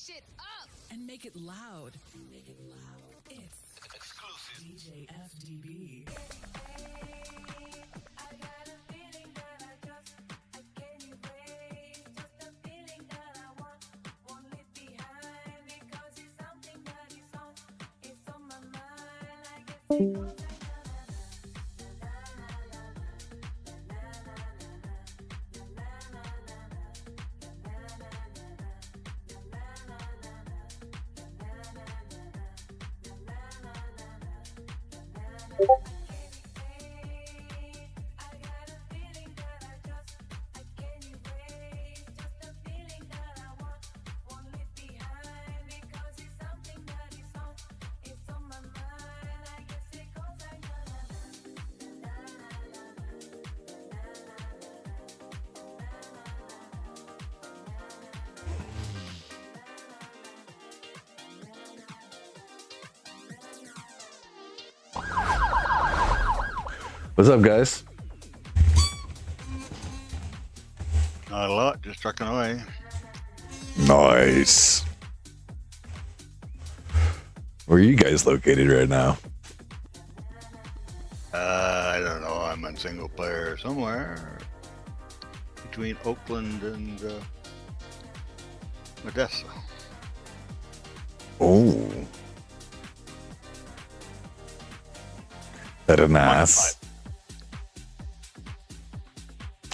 shit up and make it loud. It's Exclusive. DJ FDB. What's up, guys? Not a lot, just trucking away. Nice. Where are you guys located right now? I don't know. I'm on single player somewhere between Oakland and Modesto. Oh. That a nice.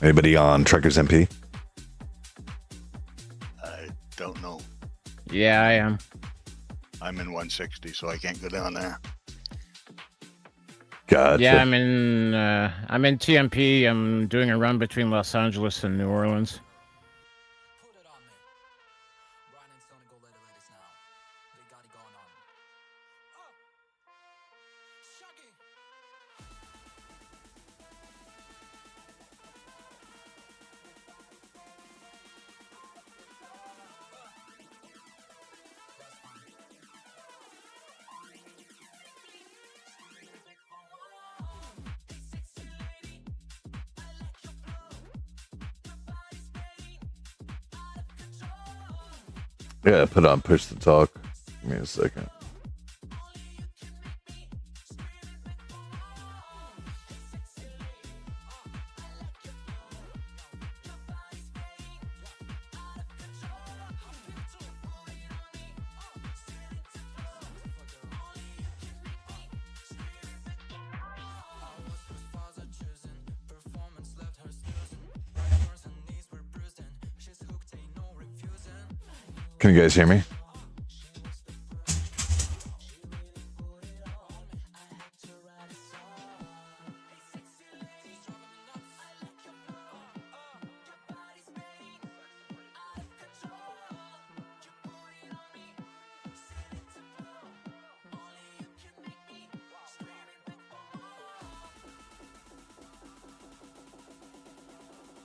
Anybody on Truckers MP? I don't know. Yeah, I am. I'm in 160, so I can't go down there. Gotcha. Yeah, I'm in TMP. I'm doing a run between Los Angeles and New Orleans. Put it on me. Brian and Sony go later ladies now. They got it going on. Oh. Shaggy. Yeah, put on push to talk. Give me a second. Can you guys hear me?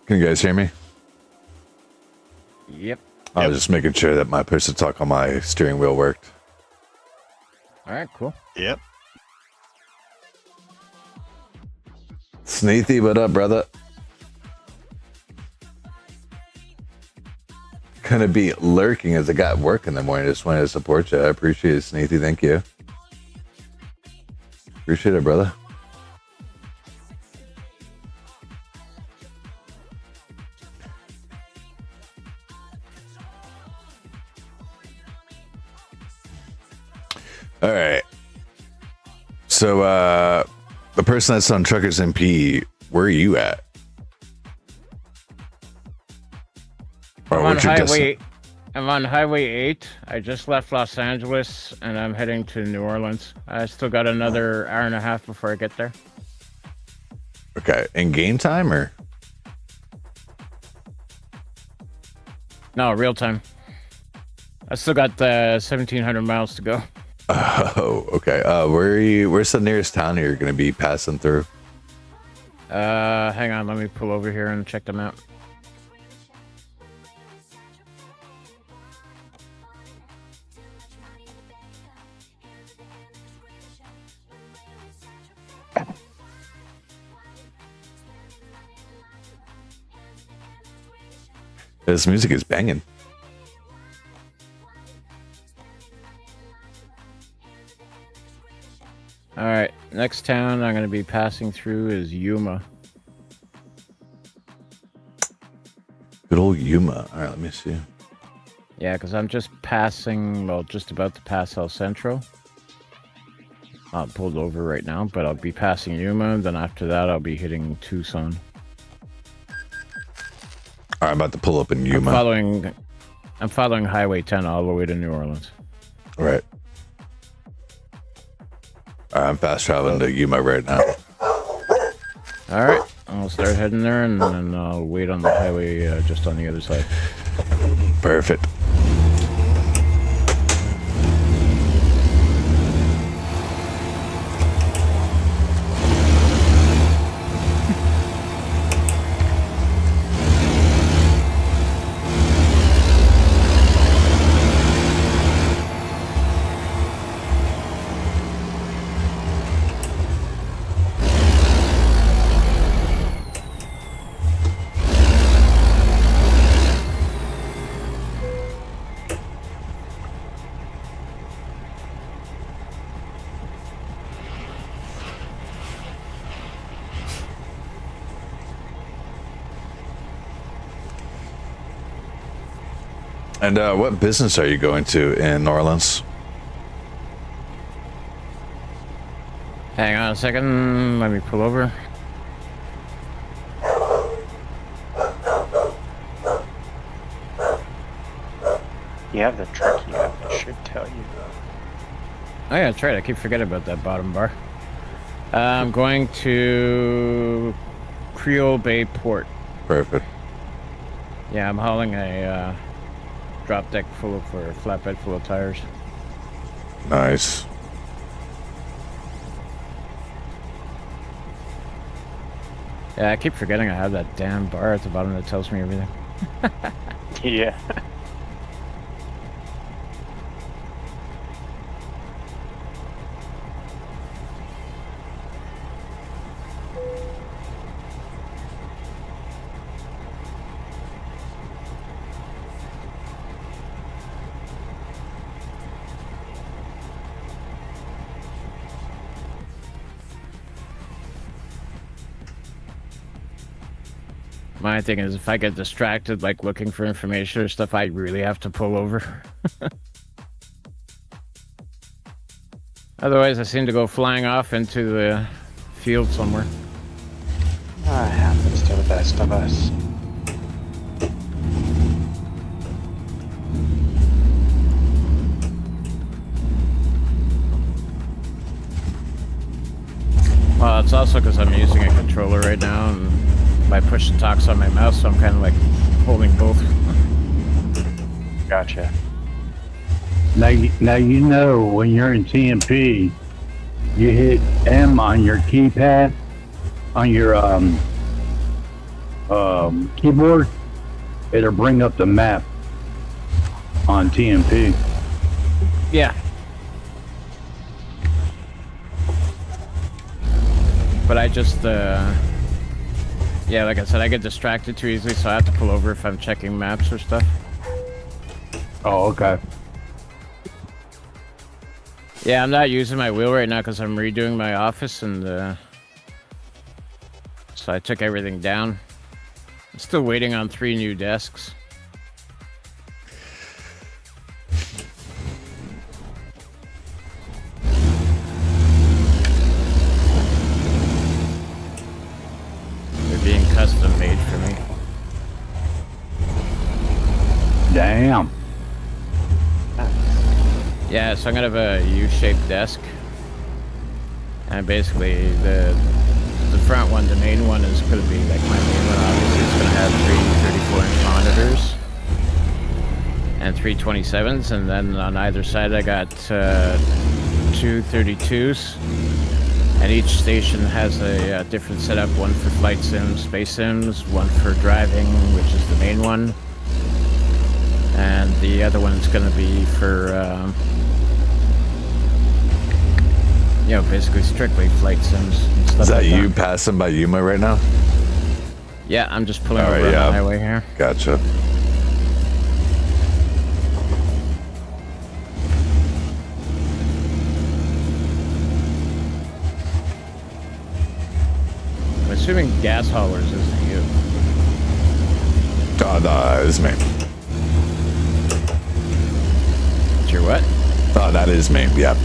Can you guys hear me? Yep. I was just making sure that my push to talk on my steering wheel worked. All right, cool. Yep. Sneethy, what up, brother? Gonna be lurking as I got work in the morning. Just wanted to support you. I appreciate it, Sneethy. Thank you. Appreciate it, brother. All right. So, the person that's on Truckers MP, where are you at? Or what's your distance? I'm on Highway 8. I just left Los Angeles, and I'm heading to New Orleans. I still got another hour and a half before I get there. Okay. In game time or? No, real time. I still got 1,700 miles to go. Oh, okay. Where are you? Where's the nearest town you're going to be passing through? Hang on. Let me pull over here and check the map. This music is banging. All right, next town I'm going to be passing through is Yuma. Good old Yuma. All right, let me see. Yeah, because I'm just passing, well, just about to pass El Centro. I'm pulled over right now, but I'll be passing Yuma. Then after that, I'll be hitting Tucson. All right, I'm about to pull up in Yuma. I'm following Highway 10 all the way to New Orleans. All right. All right, I'm fast traveling to Yuma right now. All right, I'll start heading there, and then I'll wait on the highway just on the other side. Perfect. And what business are you going to in New Orleans? Hang on a second. Let me pull over. You have the truck you have. It should tell you. Oh yeah, that's right. I keep forgetting about that bottom bar. I'm going to Creole Bay Port. Perfect. Yeah, I'm hauling a drop deck full of, or a flatbed full of tires. Nice. Yeah, I keep forgetting I have that damn bar at the bottom that tells me everything. Yeah. My thing is, if I get distracted, like looking for information or stuff, I really have to pull over. Otherwise, I seem to go flying off into the field somewhere. It happens to the best of us. Well, it's also because I'm using a controller right now, and my push and talk's on my mouse, so I'm kind of like holding both. Gotcha. Now you know when you're in TMP, you hit M on your keypad, on your keyboard, it'll bring up the map on TMP. Yeah. But I just, yeah, like I said, I get distracted too easily, so I have to pull over if I'm checking maps or stuff. Oh, okay. Yeah, I'm not using my wheel right now because I'm redoing my office, and so I took everything down. I'm still waiting on 3 new desks. They're being custom made for me. Damn. Yeah, so I'm gonna have a U-shaped desk, and basically the front one, the main one, is gonna be like my main one. Obviously, it's gonna have 3 34-inch monitors and 3 27s, and then on either side I got 2 32s, and each station has a different setup. One for flight sims, space sims, one for driving, which is the main one, and the other one's gonna be for you know, basically strictly flight sims and stuff. Is that like you passing by Yuma right now? Yeah, I'm just pulling All over right, on yeah. the highway here. Gotcha. assuming gas haulers isn't you. Oh, no, it's me. It's your what? Oh, that is me. Yep.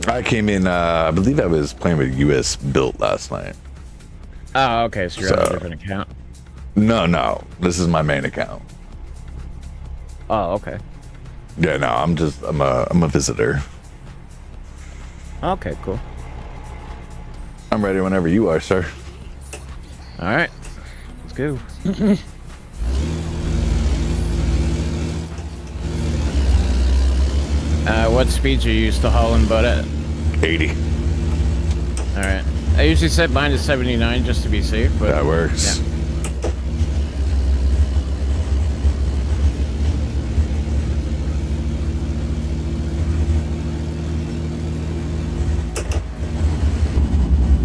I came in, I believe I was playing with US Built last night. Oh, okay, so you're on a different account. No. This is my main account. Oh, okay. Yeah, no, I'm a visitor. Okay, cool. I'm ready whenever you are, sir. All right, let's go. What speeds are you used to hauling butt at? 80. All right. I usually set mine to 79 just to be safe, but That works. Yeah.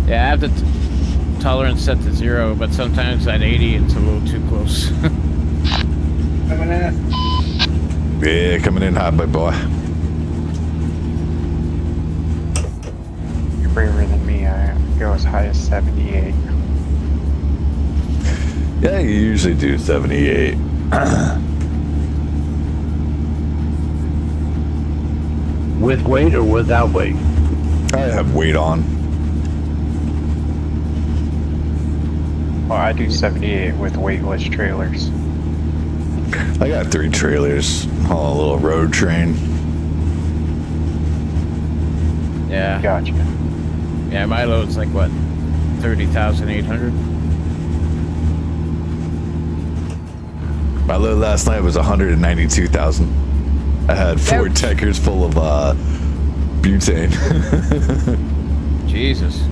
Yeah, I have the tolerance set to 0, but sometimes at 80 it's a little too close. Yeah, coming in hot, my boy. You're braver than me. I go as high as 78. Yeah, you usually do 78. With weight or without weight? I have weight on. Well, I do 78 with weightless trailers. I got 3 trailers on a little road train. Yeah. Gotcha. Yeah, my load's like what? 30,800? My load last night was 192,000. I had 4 Ouch. techers full of butane. Jesus.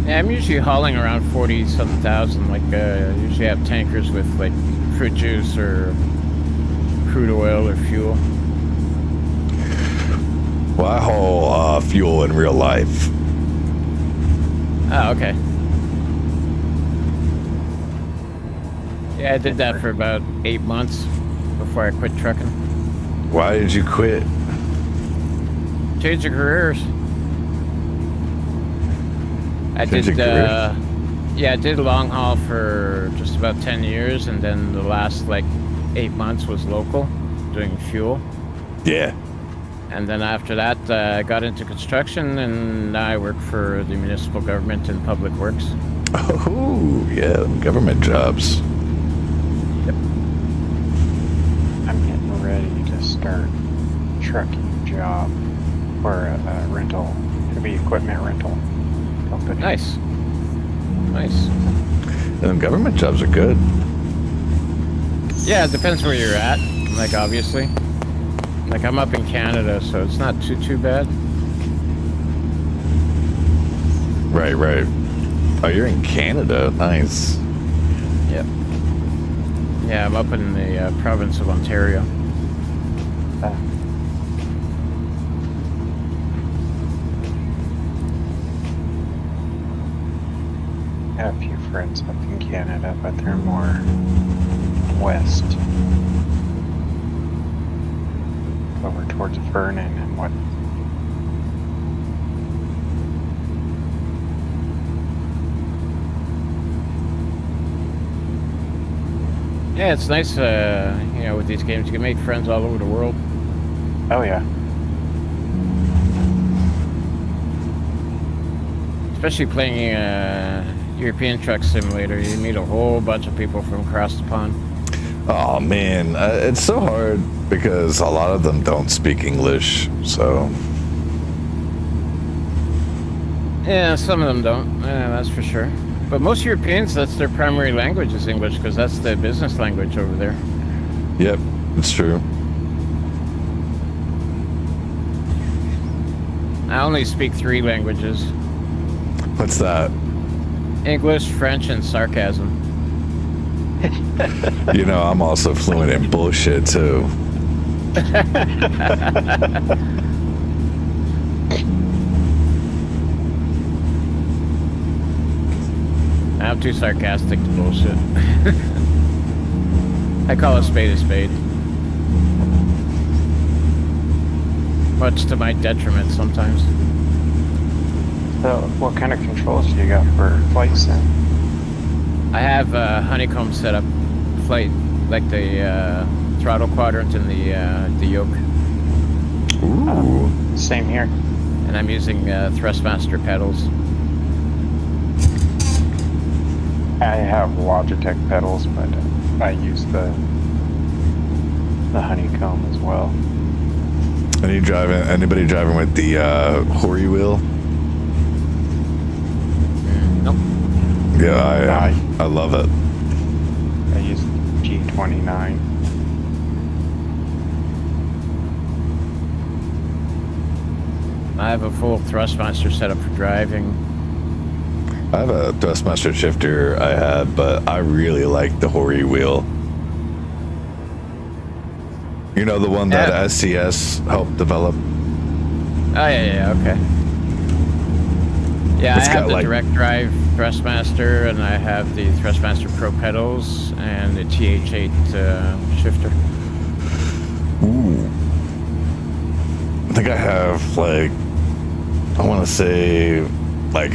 Yeah, I'm usually hauling around 40-something thousand. Like, usually have tankers with like fruit juice or crude oil or fuel. Well, I haul fuel in real life. Oh, okay. Yeah, I did that for about 8 months before I quit trucking. Why did you quit? Change of careers. I Change did, of careers? yeah, I did long haul for just about 10 years, and then the last like 8 months was local, doing fuel. Yeah. And then after that, I got into construction, and now I work for the municipal government in public works. Oh, yeah, government jobs. Yep. I'm getting ready to start a trucking job for a rental, heavy equipment rental company. Nice. Nice. And government jobs are good. Yeah, it depends where you're at, like, obviously. Like, I'm up in Canada, so it's not too bad. Right. Oh, you're in Canada. Nice. Yep. Yeah, I'm up in the province of Ontario. Uh, I have a few friends up in Canada, but they're more west. Over towards Vernon and what. Yeah, it's nice, you know, with these games, you can make friends all over the world. Oh yeah. Especially playing European Truck Simulator, you meet a whole bunch of people from across the pond. Oh, man. It's so hard because a lot of them don't speak English, so... Yeah, some of them don't, that's for sure. But most Europeans, that's their primary language is English, because that's the business language over there. Yep, it's true. I only speak 3 languages. What's that? English, French, and sarcasm. You know, I'm also fluent in bullshit, too. I'm too sarcastic to bullshit. I call a spade a spade. Much to my detriment sometimes. So, what kind of controls do you got for flight sim? I have honeycomb set up, flight, like the throttle quadrant and the yoke. Ooh. Same here. And I'm using Thrustmaster pedals. I have Logitech pedals, but I use the honeycomb as well. Anybody driving with the Hori wheel? Nope. Yeah, I love it. I use G29. I have a full Thrustmaster setup for driving. I have a Thrustmaster shifter I had, but I really like the Hori wheel. You know, the one that SCS helped develop? Oh, yeah, okay. Yeah, It's I have got, the like- direct drive Thrustmaster, and I have the Thrustmaster Pro pedals, and the TH8 shifter. Ooh. I think I have, like, I want to say, like,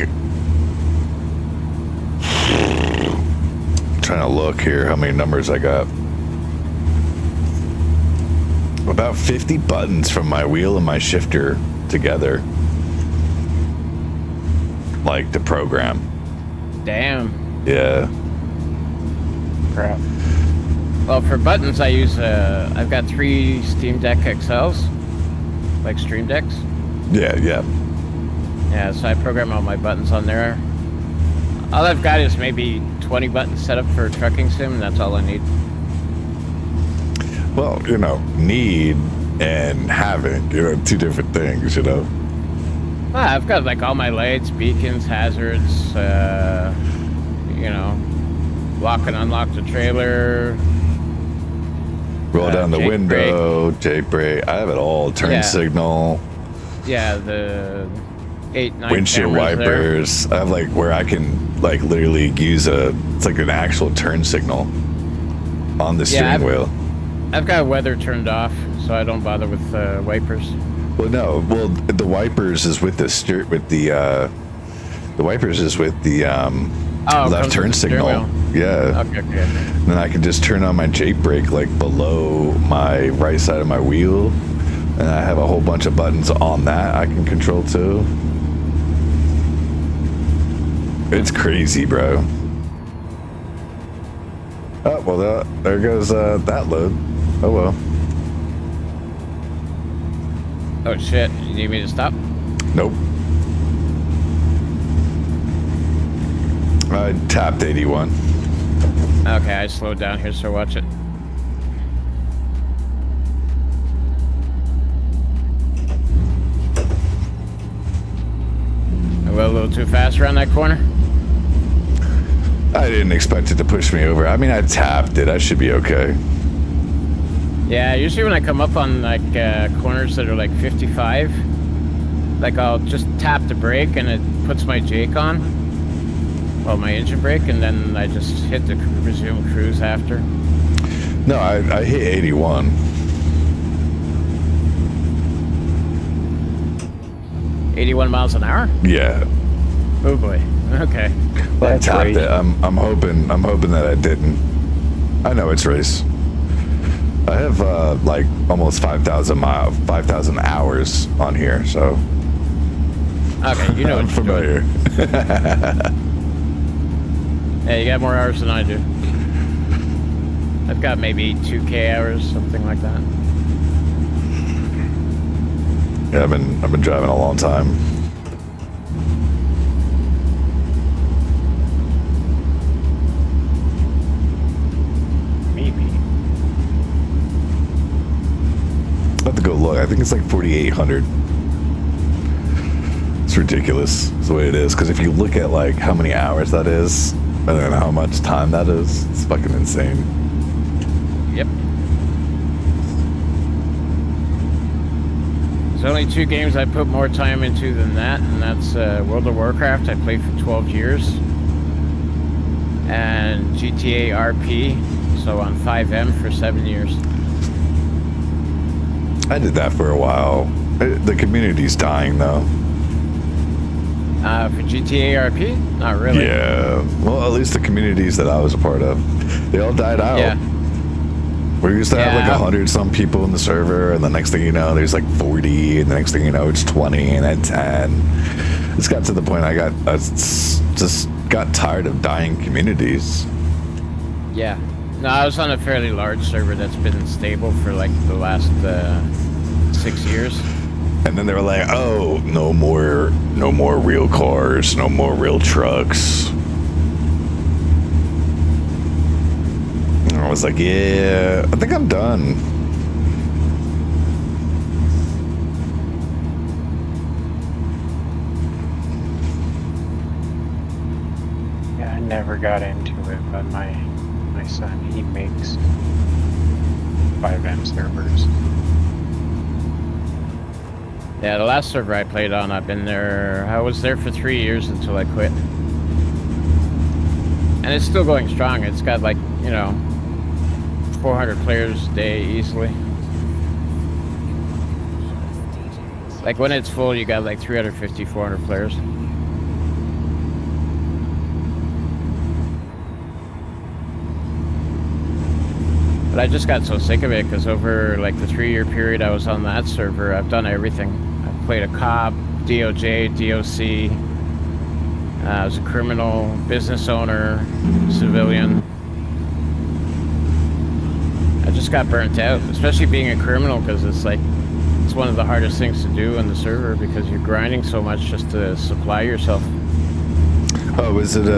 trying to look here how many numbers I got. About 50 buttons from my wheel and my shifter together. Like, to program. Damn. Yeah. Crap. Well, for buttons, I use, I've got 3 Steam Deck XLs, like Stream Decks. Yeah. Yeah, so I program all my buttons on there. All I've got is maybe 20 buttons set up for trucking sim, and that's all I need. Well, you know, need and having, you know, two different things, you know. I've got like all my lights, beacons, hazards, you know, lock and unlock the trailer. Roll down the Jake window, Jake brake. I have it all. Turn Yeah. signal, Yeah, the 8, 9 windshield cameras there. wipers. I have like where I can like literally use it's like an actual turn signal on the steering wheel. I've got weather turned off, so I don't bother with wipers. Well, no. Well, the wipers is with the the wipers is with the Oh, left comes turn with the steering signal. wheel. Yeah. Okay. And then I can just turn on my Jake brake like below my right side of my wheel, and I have a whole bunch of buttons on that I can control too. It's crazy, bro. Oh well, there goes that load. Oh well. Oh shit! You need me to stop? Nope. I tapped 81. Okay, I slowed down here, so watch it. I went a little too fast around that corner. I didn't expect it to push me over. I mean, I tapped it. I should be okay. Yeah, usually when I come up on like corners that are like 55, like I'll just tap the brake and it puts my Jake on, well, my engine brake, and then I just hit the resume cruise after. No, I hit 81. 81 miles an hour? Yeah. Oh boy. Okay. Well, I That's tapped right. it. I'm hoping that I didn't. I know it's race. I have like almost 5,000 hours on here, so Okay, you know I'm what you're doing. familiar. Yeah, you got more hours than I do. I've got maybe 2K hours, something like that. Yeah, I've been driving a long time. Maybe. I have to go look. I think it's like 4,800. It's ridiculous. It's the way it is. Because if you look at like how many hours that is, and then how much time that is, it's fucking insane. Yep. There's only 2 games I put more time into than that, and that's World of Warcraft. I played for 12 years. and GTA RP, so on 5M for 7 years. I did that for a while. The community's dying though. For GTA RP? Not really. Yeah. Well, at least the communities that I was a part of, they all died out. Yeah. We used to have like Yeah. 100 some people in the server, and the next thing you know, there's like 40, and the next thing you know, it's 20, and then 10. It's got to the point I just got tired of dying communities. Yeah. No, I was on a fairly large server that's been stable for like the last 6 years. And then they were like, "Oh, no more real cars, no more real trucks." And I was like, "Yeah, I think I'm done." Yeah, I never got into it, but my son, he makes 5M servers. Yeah, the last server I played on, I was there for 3 years until I quit. And it's still going strong. It's got like, 400 players a day easily. Like when it's full, you got like 350, 400 players. But I just got so sick of it because over like the 3-year period I was on that server, I've done everything. I've played a cop, DOJ, DOC. I was a criminal, business owner, civilian. I just got burnt out, especially being a criminal, because it's one of the hardest things to do on the server because you're grinding so much just to supply yourself. Oh, was it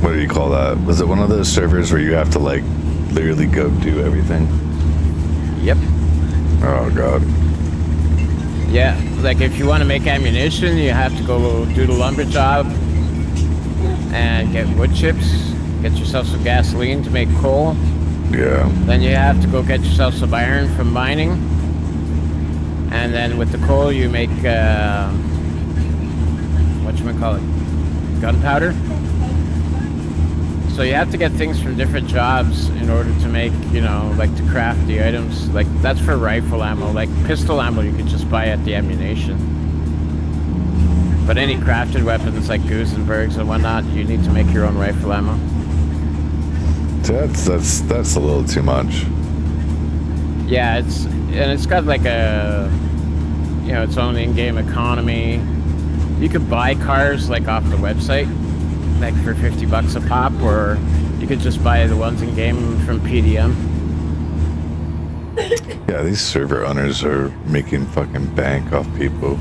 what do you call that? Was it one of those servers where you have to like literally go do everything? Yep. Oh god. Yeah, like if you want to make ammunition, you have to go do the lumber job and get wood chips, get yourself some gasoline to make coal. Yeah. Then you have to go get yourself some iron from mining. And then with the coal you make, whatchamacallit, gunpowder. So you have to get things from different jobs in order to make, like to craft the items. Like that's for rifle ammo. Like pistol ammo you can just buy at the ammunition. But any crafted weapons like Gusenbergs and whatnot, you need to make your own rifle ammo. That's a little too much. Yeah, it's got like a, its own in-game economy. You could buy cars like off the website, like for $50 a pop, or you could just buy the ones in game from PDM. Yeah, these server owners are making fucking bank off people.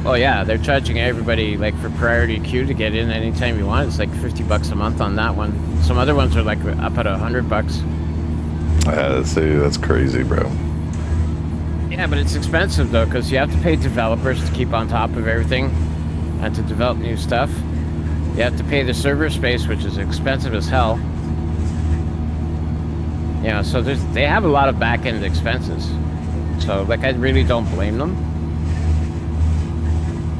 Oh yeah, they're charging everybody like for priority queue to get in anytime you want. It's like $50 a month on that one. Some other ones are like up at $100. Yeah, that's crazy, bro. Yeah, but it's expensive though, because you have to pay developers to keep on top of everything and to develop new stuff. You have to pay the server space, which is expensive as hell. So they have a lot of back-end expenses. So like I really don't blame them.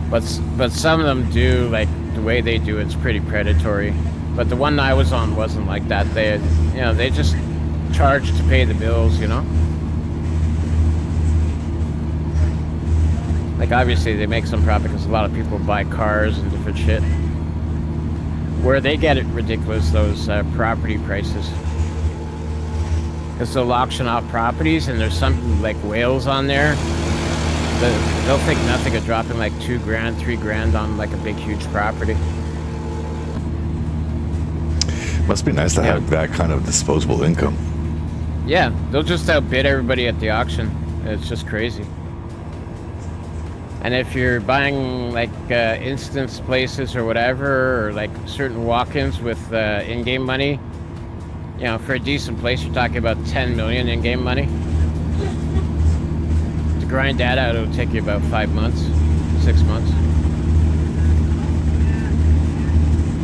But some of them do, like the way they do it's pretty predatory. But the one I was on wasn't like that. They just charge to pay the bills, Like obviously they make some profit because a lot of people buy cars and different shit. Where they get it ridiculous, those property prices. Because they'll auction off properties and there's some like whales on there. They'll think nothing of dropping like $2,000, $3,000 on like a big huge property. Must be nice to have that kind of disposable income. Yeah, they'll just outbid everybody at the auction. It's just crazy. And if you're buying like instance places or whatever, or like certain walk-ins with in-game money, for a decent place, you're talking about 10 million in-game money. To grind that out, it'll take you about 5 months, 6 months.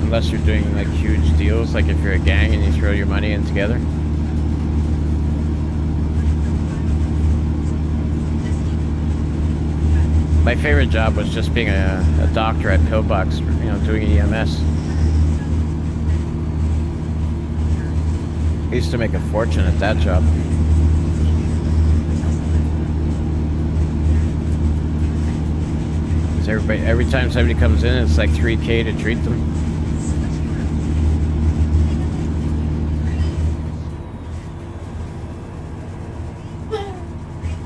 Unless you're doing like huge deals, like if you're a gang and you throw your money in together. My favorite job was just being a doctor at Pillbox, doing EMS. I used to make a fortune at that job. Every time somebody comes in, it's like $3K to treat them.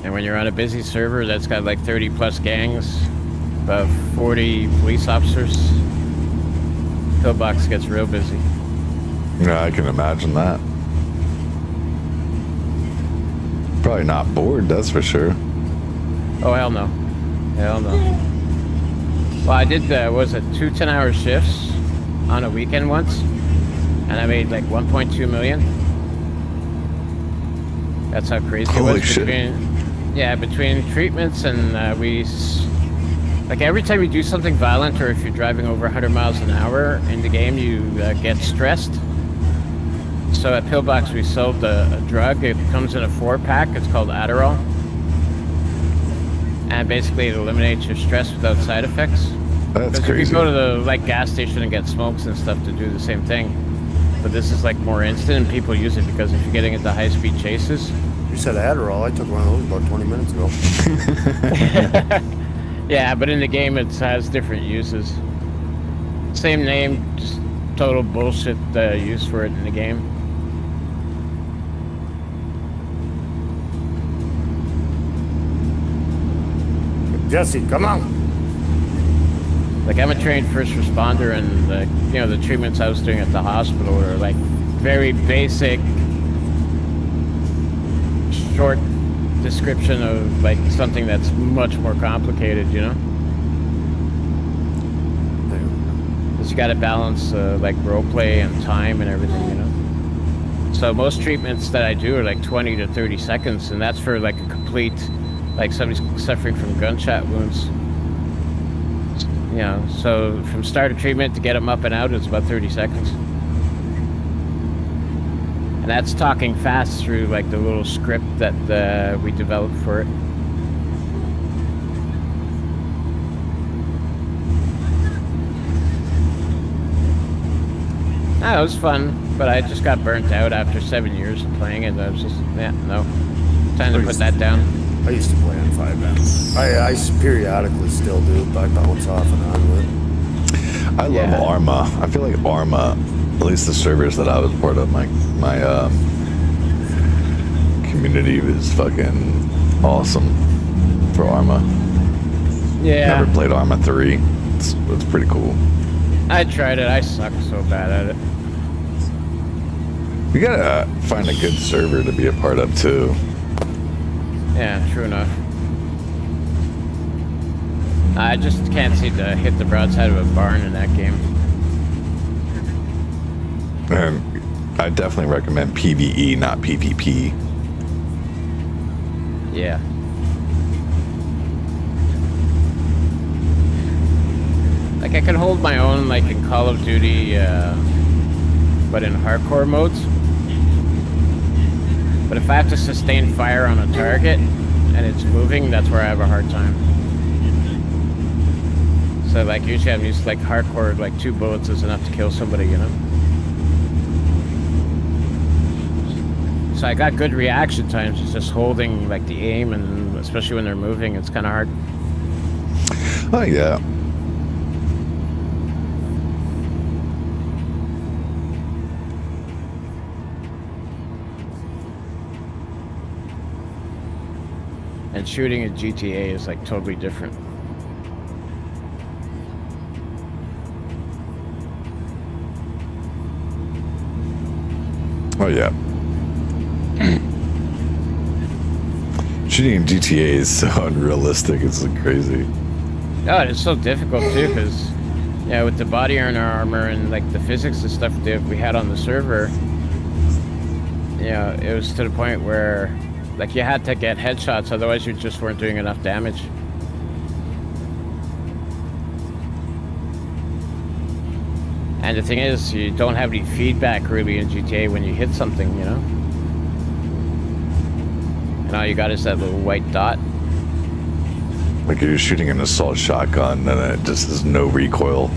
And when you're on a busy server that's got like 30 plus gangs, about 40 police officers, pillbox gets real busy. Yeah, I can imagine that. Probably not bored, that's for sure. Oh, hell no. Hell no. Well, I did, was it 2 10-hour shifts on a weekend once, and I made like 1.2 million. That's how crazy it was. Holy shit. Between treatments and like every time you do something violent, or if you're driving over 100 miles an hour in the game, you get stressed. So at Pillbox, we sold a drug. It comes in a 4-pack. It's called Adderall. And basically, it eliminates your stress without side effects. That's Because crazy. you can go to the like gas station and get smokes and stuff to do the same thing. But this is like more instant, and people use it because if you're getting into high-speed chases. You said Adderall. I took one of those about 20 minutes ago. Yeah, but in the game, it has different uses. Same name, just total bullshit use for it in the game. Jesse, come on. Like, I'm a trained first responder, and the treatments I was doing at the hospital are like very basic, short description of like something that's much more complicated, you know? Because you got to balance like role play and time and everything, you know? So most treatments that I do are like 20 to 30 seconds, and that's for like a complete, like somebody's suffering from gunshot wounds. You know, so from start of treatment to get them up and out is about 30 seconds. And that's talking fast through like the little script that we developed for it. It was fun, but I just got burnt out after 7 years of playing it. I was just, no. Time to put that down. I used to play on 5M. I periodically still do, but I bounce off and on with it. I love Arma. I feel like Arma, at least the servers that I was part of, my community was fucking awesome for Arma. Yeah. Never played Arma 3. It's pretty cool. I tried it. I suck so bad at it. You gotta find a good server to be a part of too. Yeah, true enough. I just can't seem to hit the broadside of a barn in that game. And I definitely recommend PvE, not PvP. Yeah. Like, I can hold my own, like, in Call of Duty, but in hardcore modes. But if I have to sustain fire on a target, and it's moving, that's where I have a hard time. So, like, usually I'm used to, like, hardcore, like, 2 bullets is enough to kill somebody, you know? So I got good reaction times, it's just holding, like, the aim, and especially when they're moving, it's kind of hard. Oh, yeah. And shooting at GTA is like totally different. Oh, yeah. Shooting in GTA is so unrealistic. It's crazy. Oh, it's so difficult too, because with the body armor and like the physics and stuff that we had on the server, it was to the point where like you had to get headshots, otherwise you just weren't doing enough damage. And the thing is, you don't have any feedback really in GTA when you hit something, you know? And all you got is that little white dot. Like you're shooting an assault shotgun and it just has no recoil.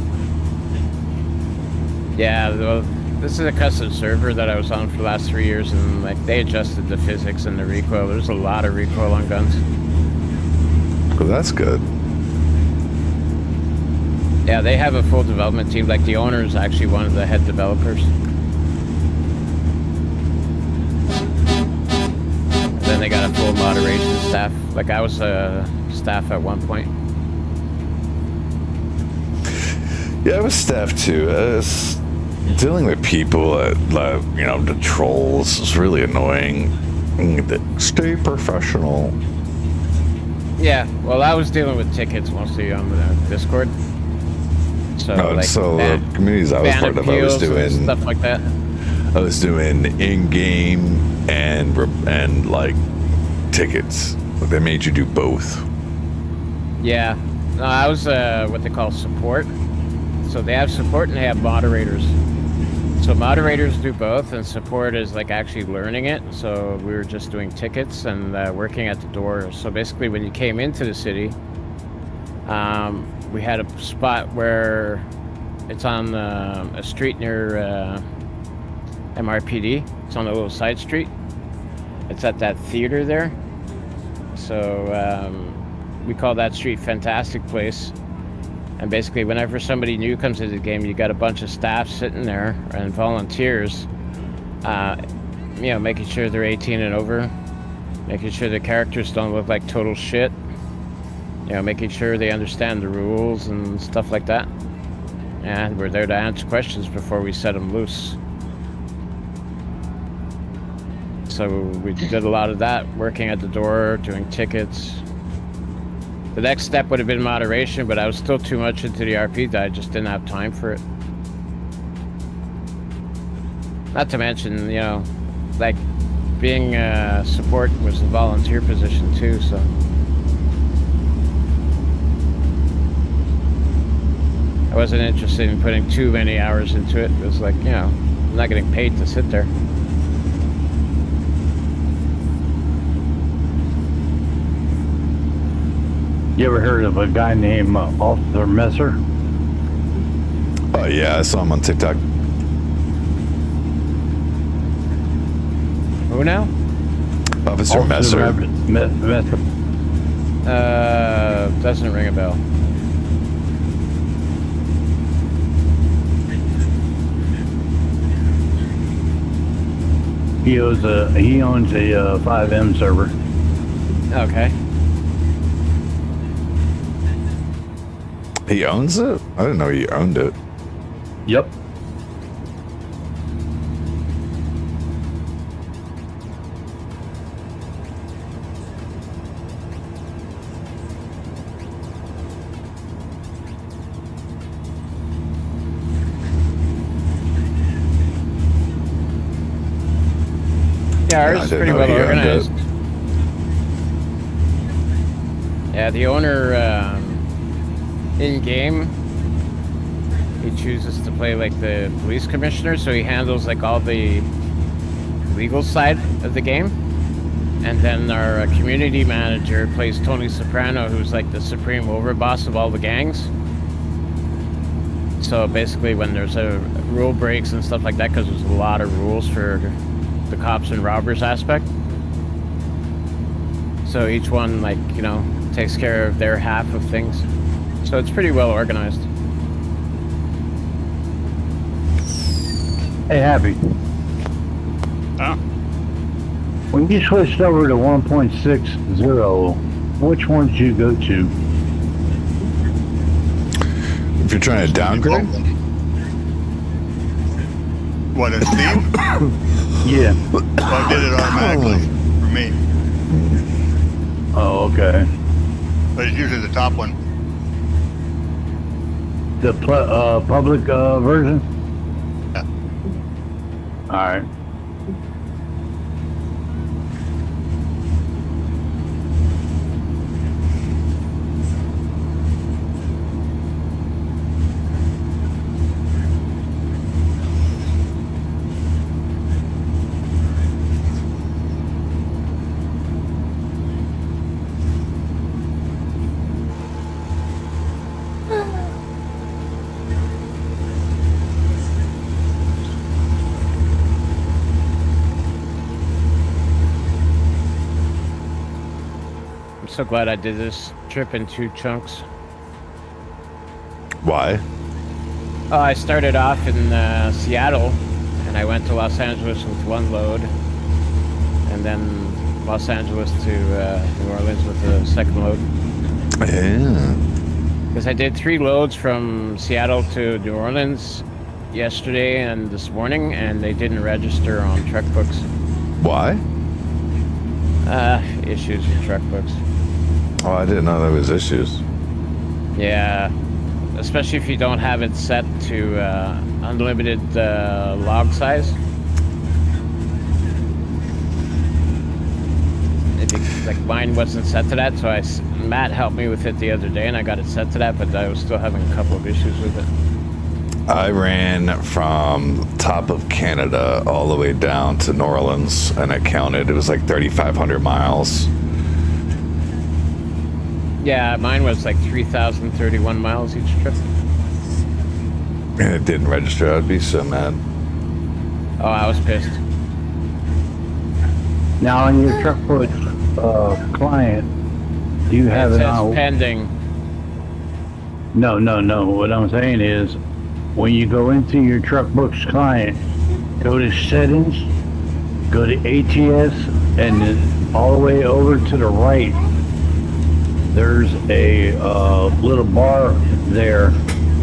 Yeah, This is a custom server that I was on for the last 3 years, and like they adjusted the physics and the recoil. There's a lot of recoil on guns. Well, that's good. Yeah, they have a full development team. Like the owner is actually one of the head developers. And then they got a full moderation staff. Like I was a staff at one point. Yeah, I was staff too. Dealing with people, you know, the trolls is really annoying. Stay professional. Yeah, well, I was dealing with tickets mostly on the Discord. So, No, like, so the communities I was part of, I was doing stuff like that. I was doing in-game and like tickets. They made you do both. Yeah, no, I was what they call support. So they have support and they have moderators. So moderators do both, and support is like actually learning it. So we were just doing tickets and working at the door. So basically, when you came into the city, we had a spot where it's on a street near MRPD. It's on a little side street. It's at that theater there. So we call that street Fantastic Place. And basically, whenever somebody new comes into the game, you got a bunch of staff sitting there and volunteers, you know, making sure they're 18 and over, making sure the characters don't look like total shit, you know, making sure they understand the rules and stuff like that. And we're there to answer questions before we set them loose. So we did a lot of that, working at the door, doing tickets. The next step would have been moderation, but I was still too much into the RP that I just didn't have time for it. Not to mention, you know, like being support was a volunteer position too, so. I wasn't interested in putting too many hours into it. It was like, you know, I'm not getting paid to sit there. You ever heard of a guy named Officer Messer? Oh yeah, I saw him on TikTok. Who now? Officer Messer. Messer. Doesn't ring a bell. He owns a 5M server. Okay. He owns it? I didn't know he owned it. Yep. Yeah, I ours is didn't pretty know well he owned organized. Yeah, the owner in game, he chooses to play like the police commissioner, so he handles like all the legal side of the game. And then our community manager plays Tony Soprano, who's like the supreme overboss of all the gangs. So basically, when there's a rule breaks and stuff like that, because there's a lot of rules for the cops and robbers aspect. So each one, like, you know, takes care of their half of things. So it's pretty well organized. Hey, Happy. Huh? When you switched over to 1.60, which ones did you go to? If you're trying to downgrade, What, in Steam? Yeah. Well, I did it automatically for me. Oh, okay. But it's usually the top one. The public version? Yeah. Alright. so glad I did this trip in 2 chunks. Why? I started off in Seattle, and I went to Los Angeles with 1 load, and then Los Angeles to New Orleans with the 2nd load. Yeah. Because I did 3 loads from Seattle to New Orleans yesterday and this morning, and they didn't register on truck books. Why? Issues with truck books. Oh, I didn't know there was issues. Yeah, especially if you don't have it set to unlimited log size. Like mine wasn't set to that, so Matt helped me with it the other day, and I got it set to that, but I was still having a couple of issues with it. I ran from top of Canada all the way down to New Orleans, and I counted. It was like 3,500 miles. Yeah, mine was like 3,031 miles each trip. And it didn't register. I'd be so mad. Oh, I was pissed. Now on your truck book client, do you have It it says on? pending. No. What I'm saying is, when you go into your truck books client, go to settings, go to ATS, and then all the way over to the right, there's a little bar there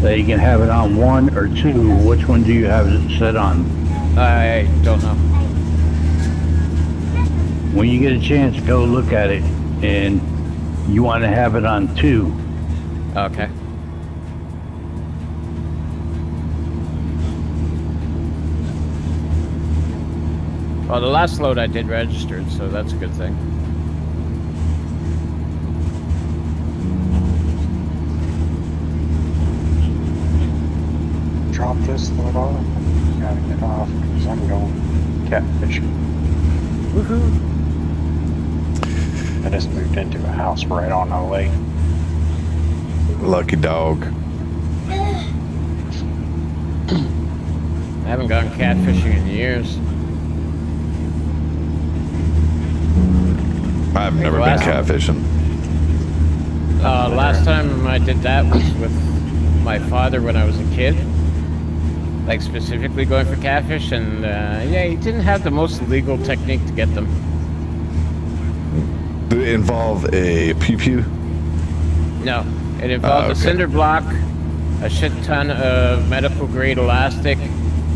that you can have it on 1 or 2. Which one do you have it set on? I don't know. When you get a chance, go look at it, and you want to have it on 2. Okay. Well, the last load I did registered, so that's a good thing. Drop this load off. Gotta get off because I'm going catfishing. Woohoo! I just moved into a house right on a lake. Lucky dog. I haven't gone catfishing in years. I've never been last- catfishing. Last time I did that was with my father when I was a kid. Like specifically going for catfish, and yeah, he didn't have the most legal technique to get them. Did it involve a pew-pew? No, it involved a okay. cinder block, a shit ton of medical grade elastic,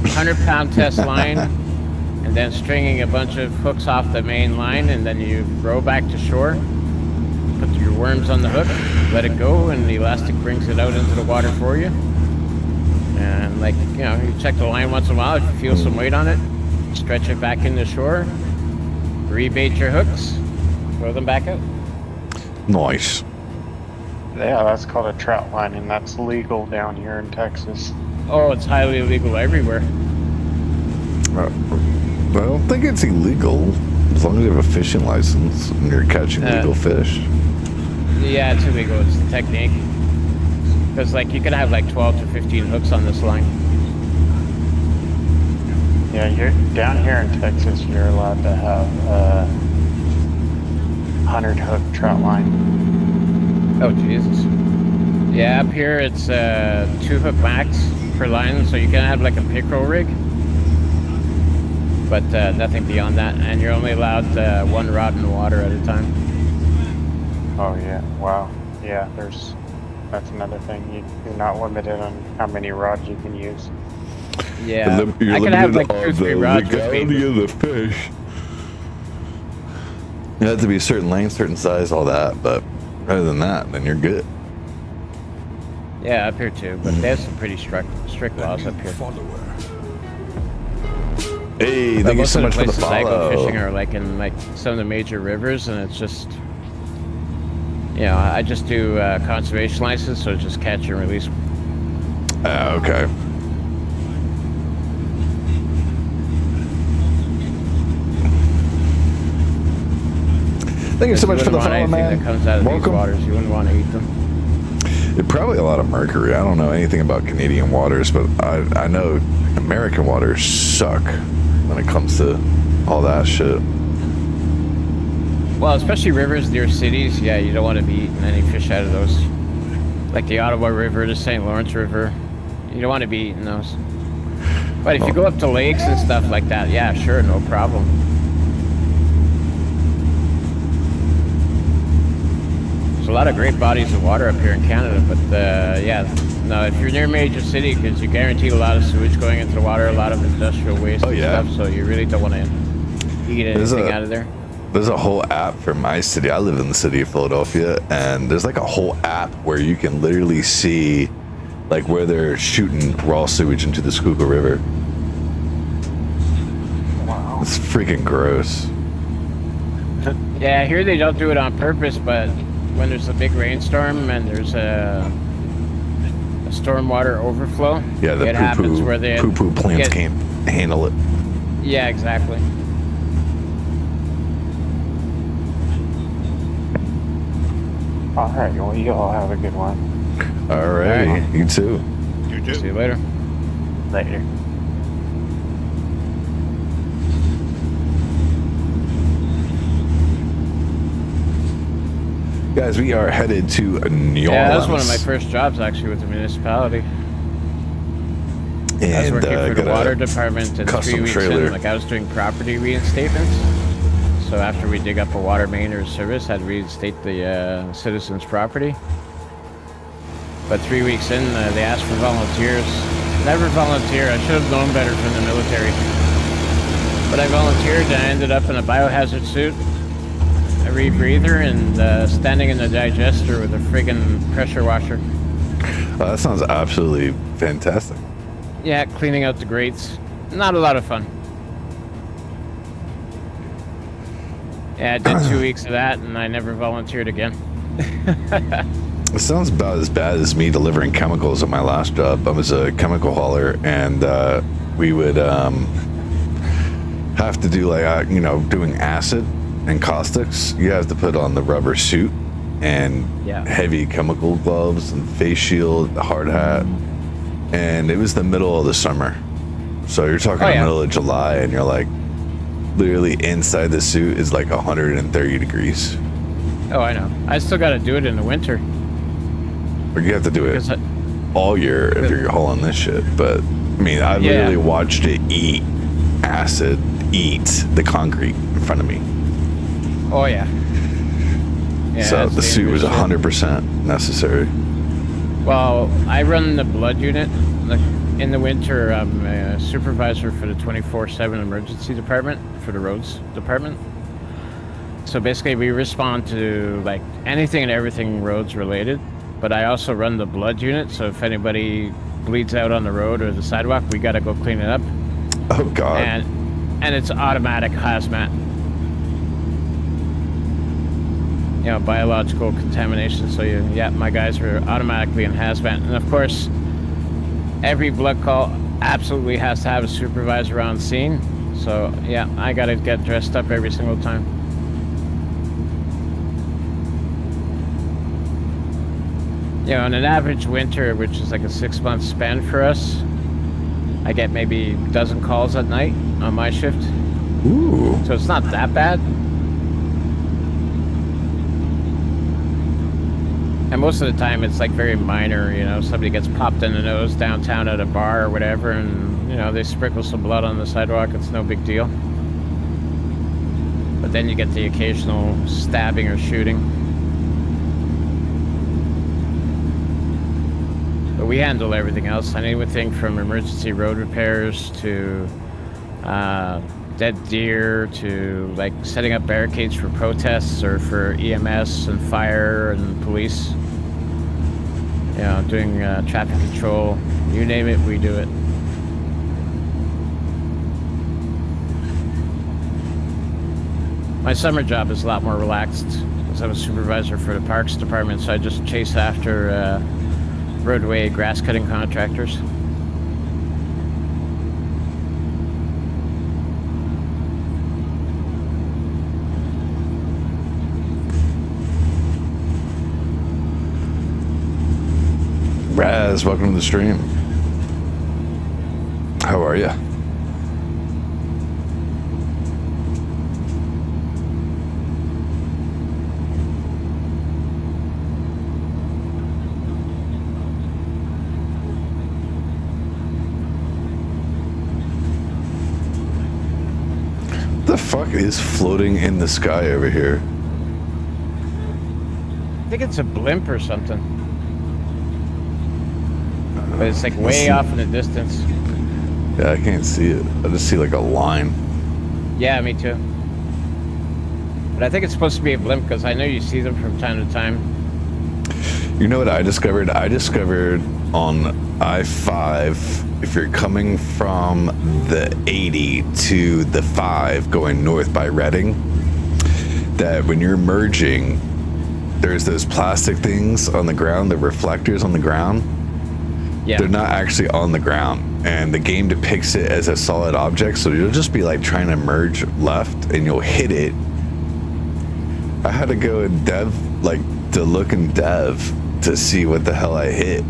100-pound test line, and then stringing a bunch of hooks off the main line, and then you row back to shore, put your worms on the hook, let it go, and the elastic brings it out into the water for you. And like, you know, you check the line once in a while, if you feel some weight on it, stretch it back into shore, rebait your hooks, throw them back out. Nice. Yeah, that's called a trout line, and that's legal down here in Texas. Oh, it's highly illegal everywhere. I don't think it's illegal as long as you have a fishing license and you're catching legal fish. Yeah, it's illegal. It's the technique. Because, like, you can have, like, 12 to 15 hooks on this line. Yeah, you're down here in Texas. You're allowed to have 100 hook trout line. Oh, Jesus. Yeah, up here it's 2 hook max per line, so you can have, like, a pickerel rig. But nothing beyond that. And you're only allowed 1 rod in the water at a time. Oh yeah, wow. Yeah, that's another thing. You're not limited on how many rods you can use. Yeah, You're I can have like limited 2 or 3 on the rods with legality me. of the fish. You have to be a certain length, certain size, all that. But other than that, then you're good. Yeah, up here too, but they have some pretty strict laws up here. Hey, But thank you most so of much for the places I go follow. fishing are like in like some of the major rivers, and it's just, you know, I just do conservation license, so just catch and release. Okay. Thank you so much for the follow, Anything man. that comes out of these Welcome. waters, you wouldn't want to eat them. Probably a lot of mercury. I don't know anything about Canadian waters, but I know American waters suck when it comes to all that shit. Well, especially rivers near cities, yeah, you don't want to be eating any fish out of those. Like the Ottawa River, the St. Lawrence River. You don't want to be eating those. But if you go up to lakes and stuff like that, yeah, sure, no problem. There's a lot of great bodies of water up here in Canada, but yeah, no, if you're near a major city, because you're guaranteed a lot of sewage going into the water, a lot of industrial waste and stuff, so you really don't want to eat anything out of there. There's a whole app for my city. I live in the city of Philadelphia, and there's like a whole app where you can literally see like where they're shooting raw sewage into the Schuylkill River. Wow. It's freaking gross. Yeah, here they don't do it on purpose, but when there's a big rainstorm and there's a stormwater overflow, Yeah, the it happens where they poo-poo plants can't handle it. Yeah, exactly. All right, well, you all have a good one. All right, you too. You do. See you later. Later. Guys, we are headed to New Orleans. Yeah, that was one of my first jobs actually with the municipality. I was And working for the got water a department, and 3 custom weeks trailer. in, like I was doing property reinstatements. So after we dig up a water main or service, I'd reinstate the citizen's property. But 3 weeks in, they asked for volunteers. Never volunteer. I should have known better from the military. But I volunteered, and I ended up in a biohazard suit, a rebreather, and standing in the digester with a friggin' pressure washer. That sounds absolutely fantastic. Yeah, cleaning out the grates. Not a lot of fun. Yeah, I did 2 weeks of that, and I never volunteered again. It sounds about as bad as me delivering chemicals at my last job. I was a chemical hauler, and we would have to do like doing acid and caustics. You have to put on the rubber suit and heavy chemical gloves and face shield, hard hat. And it was the middle of the summer, so you're talking the middle of July, and you're like literally inside the suit is like 130 degrees. Oh, I know. I still got to do it in the winter. Or you have to do it all year if you're hauling this shit. But I mean, I literally watched it eat the concrete in front of me. Oh yeah. So the suit was 100% necessary. Well, I run the blood unit. In the winter, I'm a supervisor for the 24/7 emergency department for the roads department. So basically, we respond to like anything and everything roads related. But I also run the blood unit, so if anybody bleeds out on the road or the sidewalk, we gotta go clean it up. Oh God! And it's automatic hazmat. Biological contamination. So my guys are automatically in hazmat, and of course, every blood call absolutely has to have a supervisor on scene. So yeah, I gotta get dressed up every single time. In an average winter, which is like a 6-month span for us, I get maybe a dozen calls at night on my shift. Ooh. So it's not that bad. And most of the time it's like very minor, somebody gets popped in the nose downtown at a bar or whatever, and, they sprinkle some blood on the sidewalk. It's no big deal. But then you get the occasional stabbing or shooting. But we handle everything else. Anything from emergency road repairs to dead deer to like setting up barricades for protests or for EMS and fire and police. Doing traffic control. You name it, we do it. My summer job is a lot more relaxed because I'm a supervisor for the parks department, so I just chase after roadway grass cutting contractors. Raz, welcome to the stream. How are you? the fuck is floating in the sky over here? I think it's a blimp or something. But it's like way off in the distance. Yeah, I can't see it. I just see like a line. Yeah, me too. But I think it's supposed to be a blimp because I know you see them from time to time. You know what I discovered? I discovered on I-5, if you're coming from the 80 to the 5 going north by Reading, that when you're merging, there's those plastic things on the ground, the reflectors on the ground. Yeah. They're not actually on the ground, and the game depicts it as a solid object, so you'll just be like trying to merge left and you'll hit it. I had to go and to look in dev to see what the hell I hit.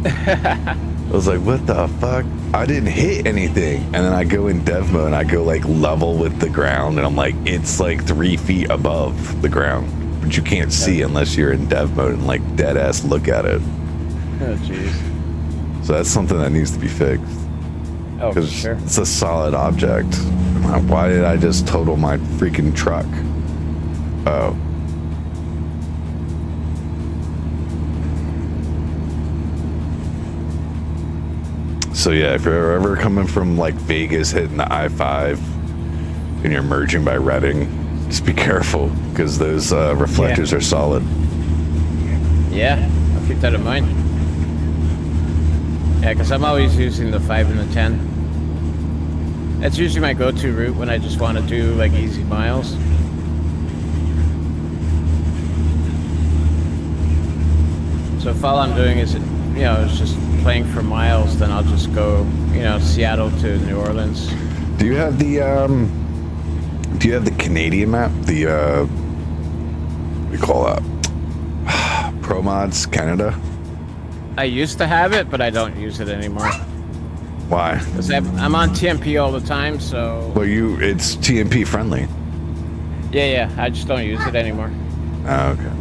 I was like, what the fuck? I didn't hit anything. And then I go in dev mode and I go like level with the ground, and I'm like, it's like 3 feet above the ground, but you can't see unless you're in dev mode and like dead ass look at it. Oh, jeez. So that's something that needs to be fixed. Oh, for sure. It's a solid object. Why did I just total my freaking truck? Oh. So yeah, if you're ever coming from like Vegas hitting the I-5 and you're merging by Reading, just be careful because those reflectors are solid. Yeah, I'll keep that in mind. Yeah, because I'm always using the 5 and the 10. That's usually my go-to route when I just want to do like easy miles. So if all I'm doing is, is just playing for miles, then I'll just go, Seattle to New Orleans. Do you have the Canadian map? The what do you call that? Pro Mods Canada? I used to have it, but I don't use it anymore. Why? Because I'm on TMP all the time, so... Well, it's TMP friendly. Yeah, I just don't use it anymore. Oh, okay.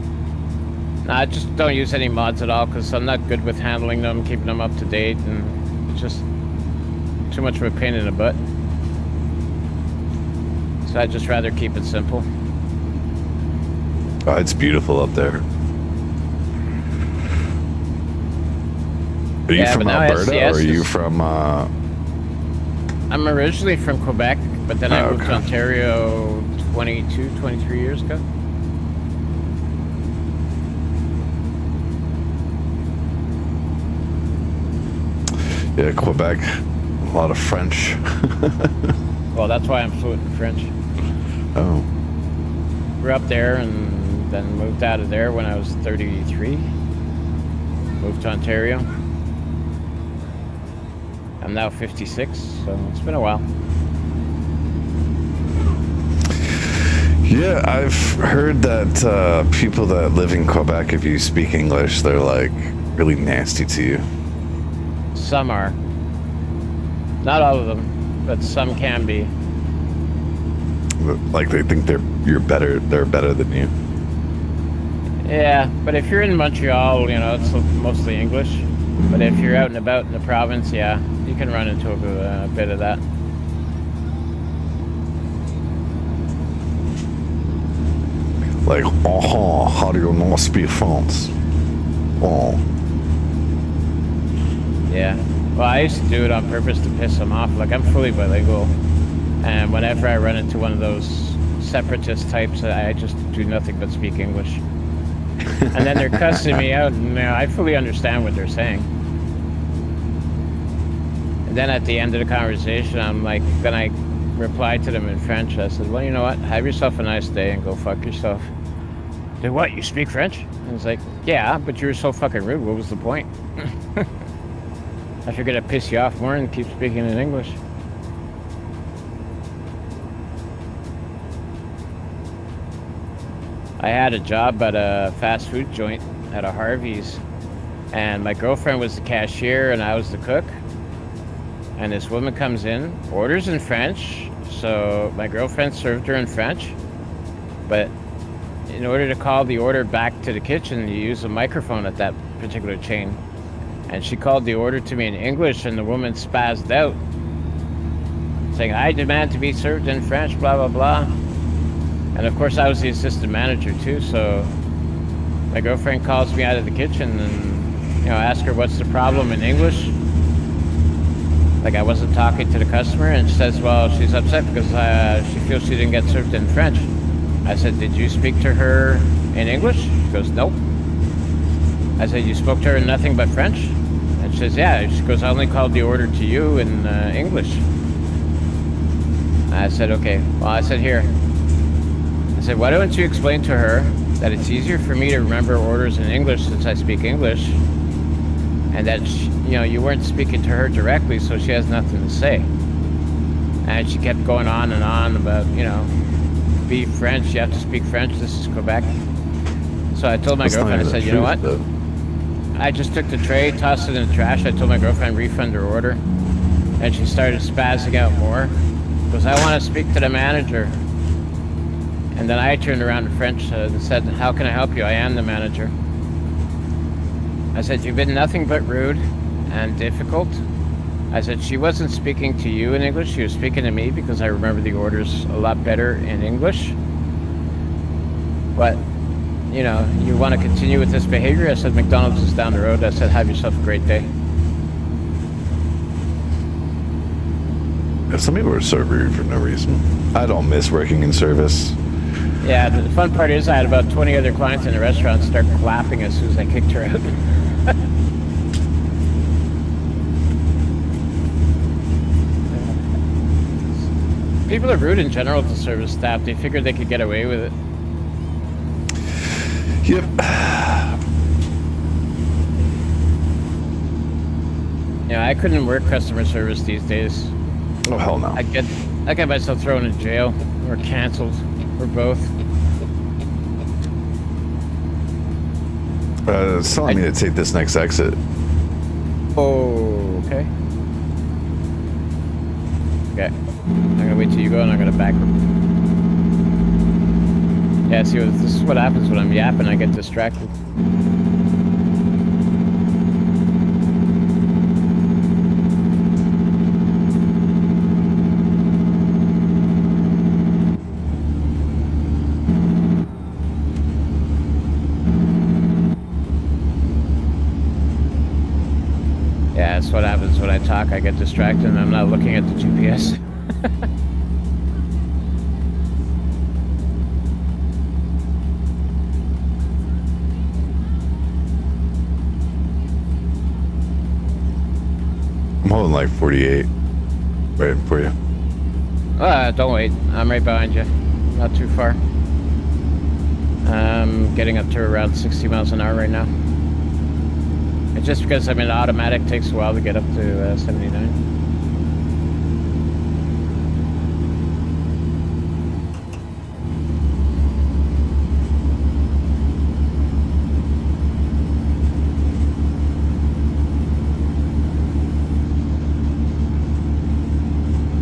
No, I just don't use any mods at all, because I'm not good with handling them, keeping them up to date, and it's just too much of a pain in the butt. So I'd just rather keep it simple. Oh, it's beautiful up there. Are you from Alberta, or are you from... I'm originally from Quebec, but then I moved to Ontario 23 years ago. Yeah, Quebec, a lot of French. Well, that's why I'm fluent in French. Oh. Grew up there and then moved out of there when I was 33. Moved to Ontario. I'm now 56, so it's been a while. Yeah, I've heard that people that live in Quebec, if you speak English, they're like really nasty to you. Some are. Not all of them, but some can be. Like they think they're better than you. Yeah, but if you're in Montreal, it's mostly English. But if you're out and about in the province, yeah, you can run into a bit of that. Like, how do you not speak France? Oh. Yeah. Well, I used to do it on purpose to piss them off. Like, I'm fully bilingual. And whenever I run into one of those separatist types, I just do nothing but speak English. And then they're cussing me out, and I fully understand what they're saying. And then at the end of the conversation, then I replied to them in French. I said, well, you know what? Have yourself a nice day and go fuck yourself. They, what, you speak French? And I was like, yeah, but you were so fucking rude. What was the point? I figured I'd piss you off more and keep speaking in English. I had a job at a fast food joint at a Harvey's, and my girlfriend was the cashier and I was the cook. And this woman comes in, orders in French, so my girlfriend served her in French, but in order to call the order back to the kitchen, you use a microphone at that particular chain. And she called the order to me in English, and the woman spazzed out. saying, I demand to be served in French, blah, blah, blah. And of course, I was the assistant manager too, so my girlfriend calls me out of the kitchen and, ask her what's the problem in English. Like I wasn't talking to the customer, and she says, well, she's upset because she feels she didn't get served in French. I said, did you speak to her in English? She goes, nope. I said, you spoke to her in nothing but French? And she says, yeah. She goes, I only called the order to you in English. I said, okay. Well, I said, here. I said, why don't you explain to her that it's easier for me to remember orders in English since I speak English, and that, you weren't speaking to her directly, so she has nothing to say. And she kept going on and on about, be French, you have to speak French, this is Quebec. So I told my girlfriend, I said, you know what? I just took the tray, tossed it in the trash. I told my girlfriend refund her order. And she started spazzing out more. Because I want to speak to the manager. And then I turned around in French and said, how can I help you? I am the manager. I said, you've been nothing but rude and difficult. I said, she wasn't speaking to you in English. She was speaking to me because I remember the orders a lot better in English. But, you want to continue with this behavior? I said, McDonald's is down the road. I said, have yourself a great day. Some people are so rude for no reason. I don't miss working in service. Yeah, the fun part is I had about 20 other clients in the restaurant start clapping as soon as I kicked her out. People are rude in general to service staff. They figured they could get away with it. Yep. I couldn't work customer service these days. Oh, hell no. I get myself thrown in jail or canceled or both. It's telling me to take this next exit. Oh, okay. Okay. I'm gonna wait till you go and I'm gonna back. Yeah, see, this is what happens when I'm yapping. I get distracted. Yeah, that's what happens when I talk. I get distracted and I'm not looking at the GPS. I'm holding like 48. Waiting for you. Don't wait. I'm right behind you. Not too far. I'm getting up to around 60 miles an hour right now. It's just because I'm in automatic, takes a while to get up to 79.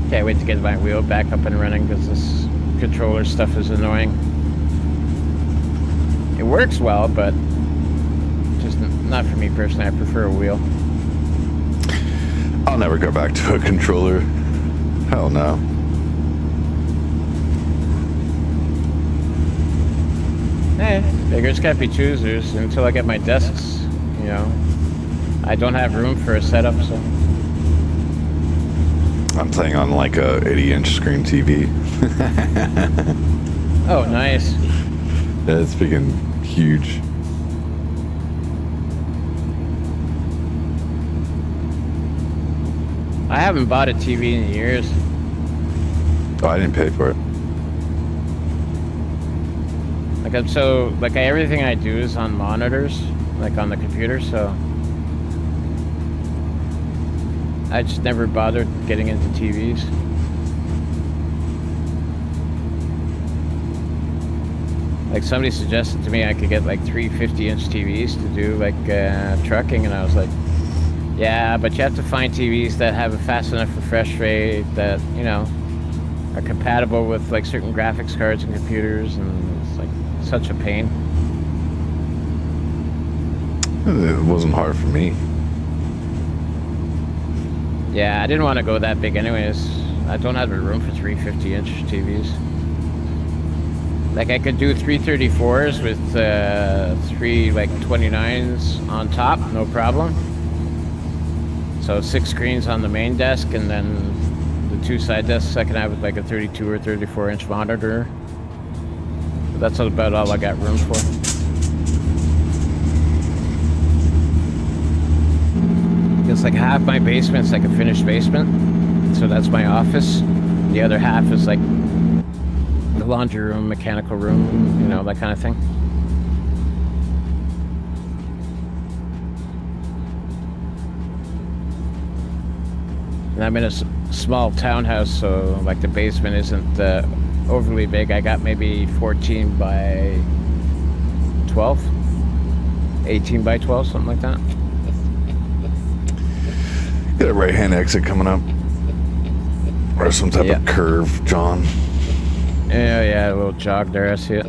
Can't wait to get my wheel back up and running because this controller stuff is annoying. It works well, but just not for me personally. I prefer a wheel. I'll never go back to a controller. Hell no. Beggars can't be choosers. Until I get my desks, I don't have room for a setup, so. I'm playing on like a 80-inch screen TV. Oh, nice. Yeah, it's freaking huge. I haven't bought a TV in years. Oh, I didn't pay for it. Everything I do is on monitors, like on the computer, so I just never bothered getting into TVs. Like somebody suggested to me I could get like 3 50-inch TVs to do like trucking, and I was like, yeah, but you have to find TVs that have a fast enough refresh rate that, are compatible with like certain graphics cards and computers, and it's like such a pain. It wasn't hard for me. Yeah, I didn't want to go that big anyways. I don't have the room for 350-inch TVs. Like I could do 334s with three like 29s on top, no problem. So 6 screens on the main desk, and then the 2 side desks I can have with like a 32 or 34-inch monitor. But that's about all I got room for. It's like half my basement's like a finished basement, so that's my office. The other half is like the laundry room, mechanical room, you know, that kind of thing. And I'm in a small townhouse, so like the basement isn't overly big. I got maybe 14 by 12, 18 by 12, something like that. Got a right-hand exit coming up. Or some type of curve, John. Yeah, a little jog there, I see it.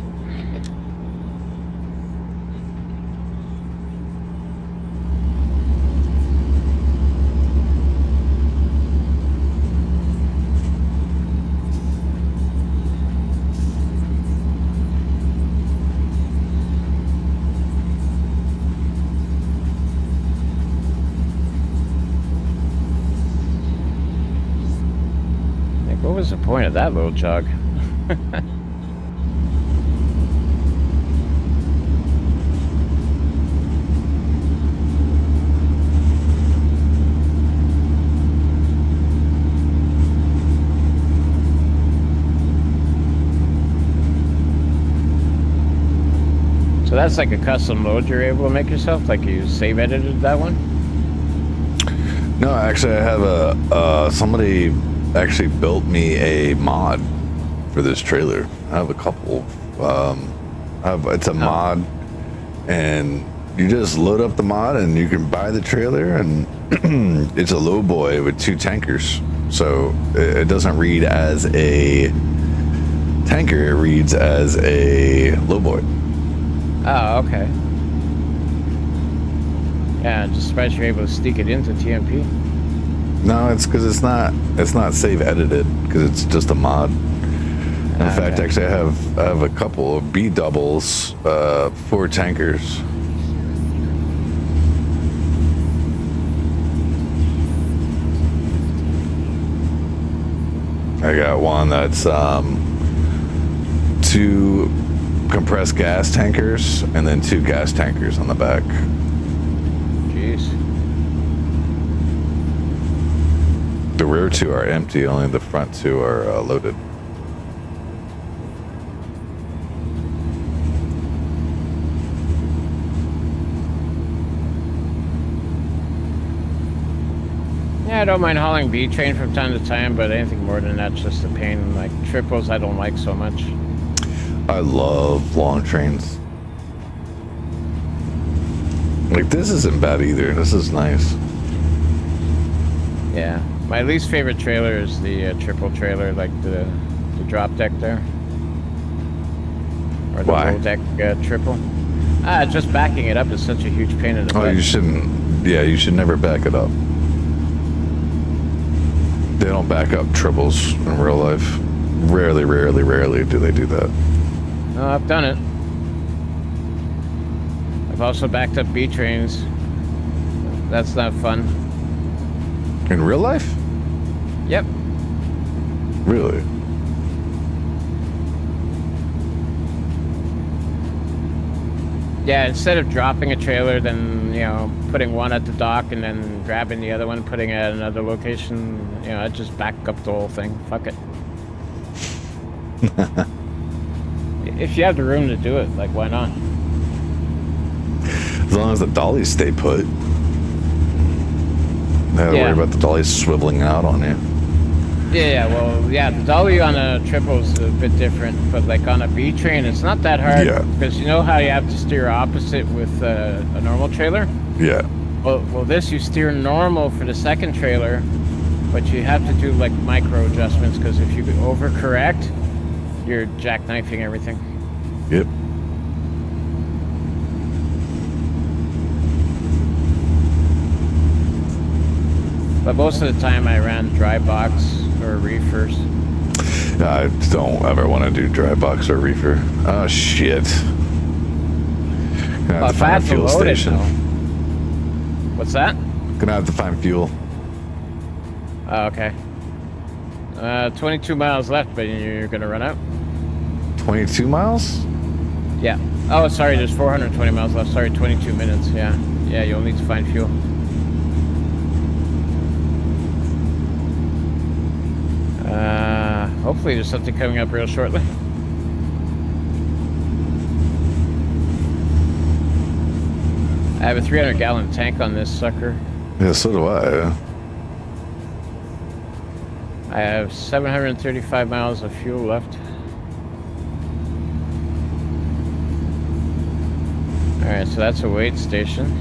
What was the point of that little jog? So that's like a custom load you're able to make yourself? Like you save edited that one? No, actually I have a somebody actually built me a mod for this trailer. I have a couple. It's a mod, and you just load up the mod and you can buy the trailer, and it's a low boy with 2 tankers. So it doesn't read as a tanker, it reads as a low boy. Oh, okay. Yeah, just surprised you're able to sneak it into TMP. No, it's because it's not save edited, because it's just a mod. In fact, actually, I have a couple of B doubles, 4 tankers. I got one that's 2 compressed gas tankers and then 2 gas tankers on the back. Jeez. The rear 2 are empty, only the front 2 are loaded. Yeah, I don't mind hauling B train from time to time, but anything more than that's just a pain. Like triples, I don't like so much. I love long trains. Like this isn't bad either. This is nice. Yeah, my least favorite trailer is the triple trailer, like the drop deck there, or the low deck triple. Just backing it up is such a huge pain in the butt. Oh, you shouldn't. Yeah, you should never back it up. They don't back up triples in real life. Rarely do they do that. No, I've done it. I've also backed up B trains. That's not fun. In real life? Yep. Really? Yeah, instead of dropping a trailer, then, you know, putting one at the dock and then grabbing the other one, putting it at another location, you know, I'd just back up the whole thing. Fuck it. If you have the room to do it, like, why not? As long as the dollies stay put. You gotta worry about the dollies swiveling out on you. Yeah, well, yeah, the dolly on a triple is a bit different, but like on a B train, it's not that hard. Yeah. Because you know how you have to steer opposite with a normal trailer? Yeah. Well, this you steer normal for the second trailer, but you have to do like micro adjustments, because if you overcorrect, you're jackknifing everything. Yep. But most of the time I ran dry box or reefers. I don't ever want to do dry box or reefer. Oh shit! Gonna have to find a fuel station. What's that? Gonna have to find fuel. Oh, okay. 22 miles left, but you're gonna run out. 22 miles? Yeah. Oh, sorry. There's 420 miles left. Sorry, 22 minutes. Yeah. Yeah. You'll need to find fuel. Hopefully there's something coming up real shortly. I have a 300-gallon tank on this sucker. Yeah, so do I. I have 735 miles of fuel left. Alright, so that's a wait station.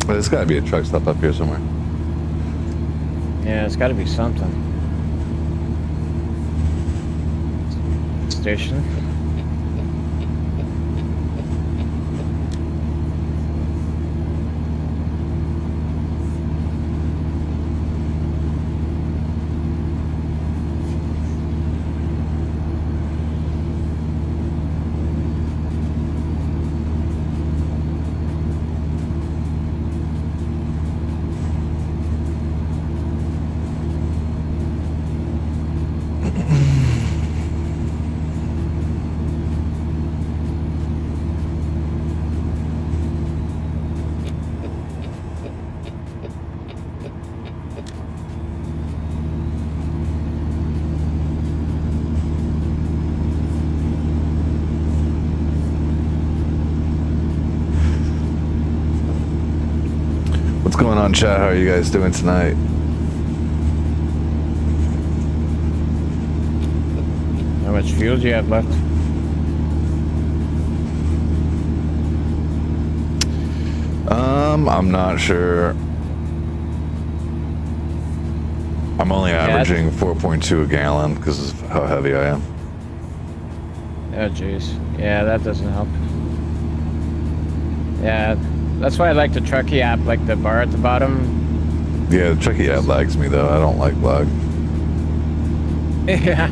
But there's got to be a truck stop up here somewhere. Yeah, it's got to be something. Station. What's going on, chat? How are you guys doing tonight? How much fuel do you have left? I'm not sure. I'm only averaging 4.2 a gallon because of how heavy I am. Oh, jeez. Yeah, that doesn't help. Yeah, that's why I like the Truckee app, like the bar at the bottom. Yeah, the Truckee app lags me though. I don't like lag. Yeah.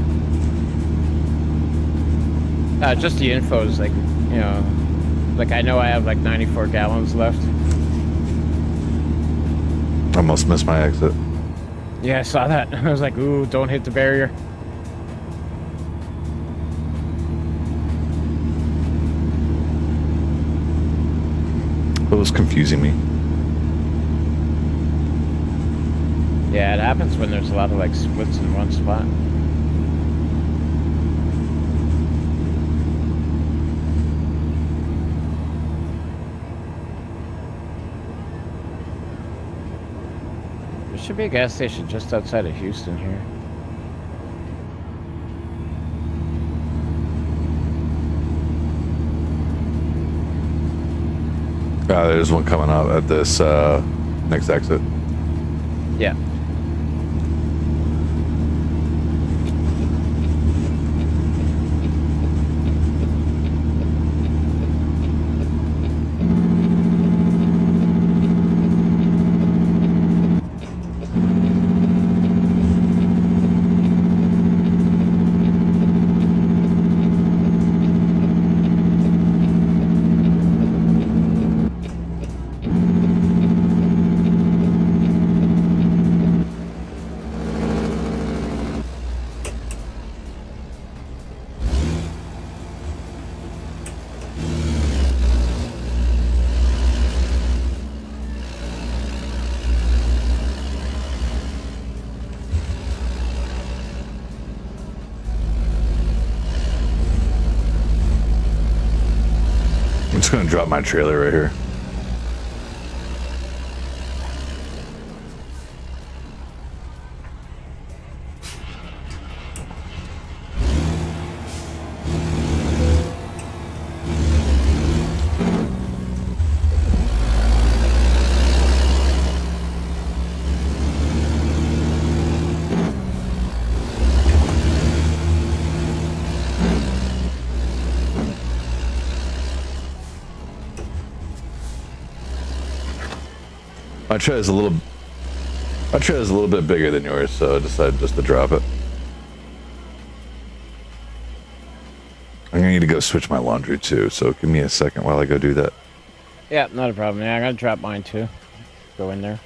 Just the info is like, you know, like I know I have like 94 gallons left. I almost missed my exit. Yeah, I saw that. I was like, ooh, don't hit the barrier. It was confusing me. Yeah, it happens when there's a lot of like splits in one spot. There should be a gas station just outside of Houston here. There's one coming out at this next exit. Yeah. I'm just gonna drop my trailer right here. My tray is a little bit bigger than yours, so I decided just to drop it. I'm gonna need to go switch my laundry too, so give me a second while I go do that. Yeah, not a problem. Yeah, I gotta drop mine too. Go in there.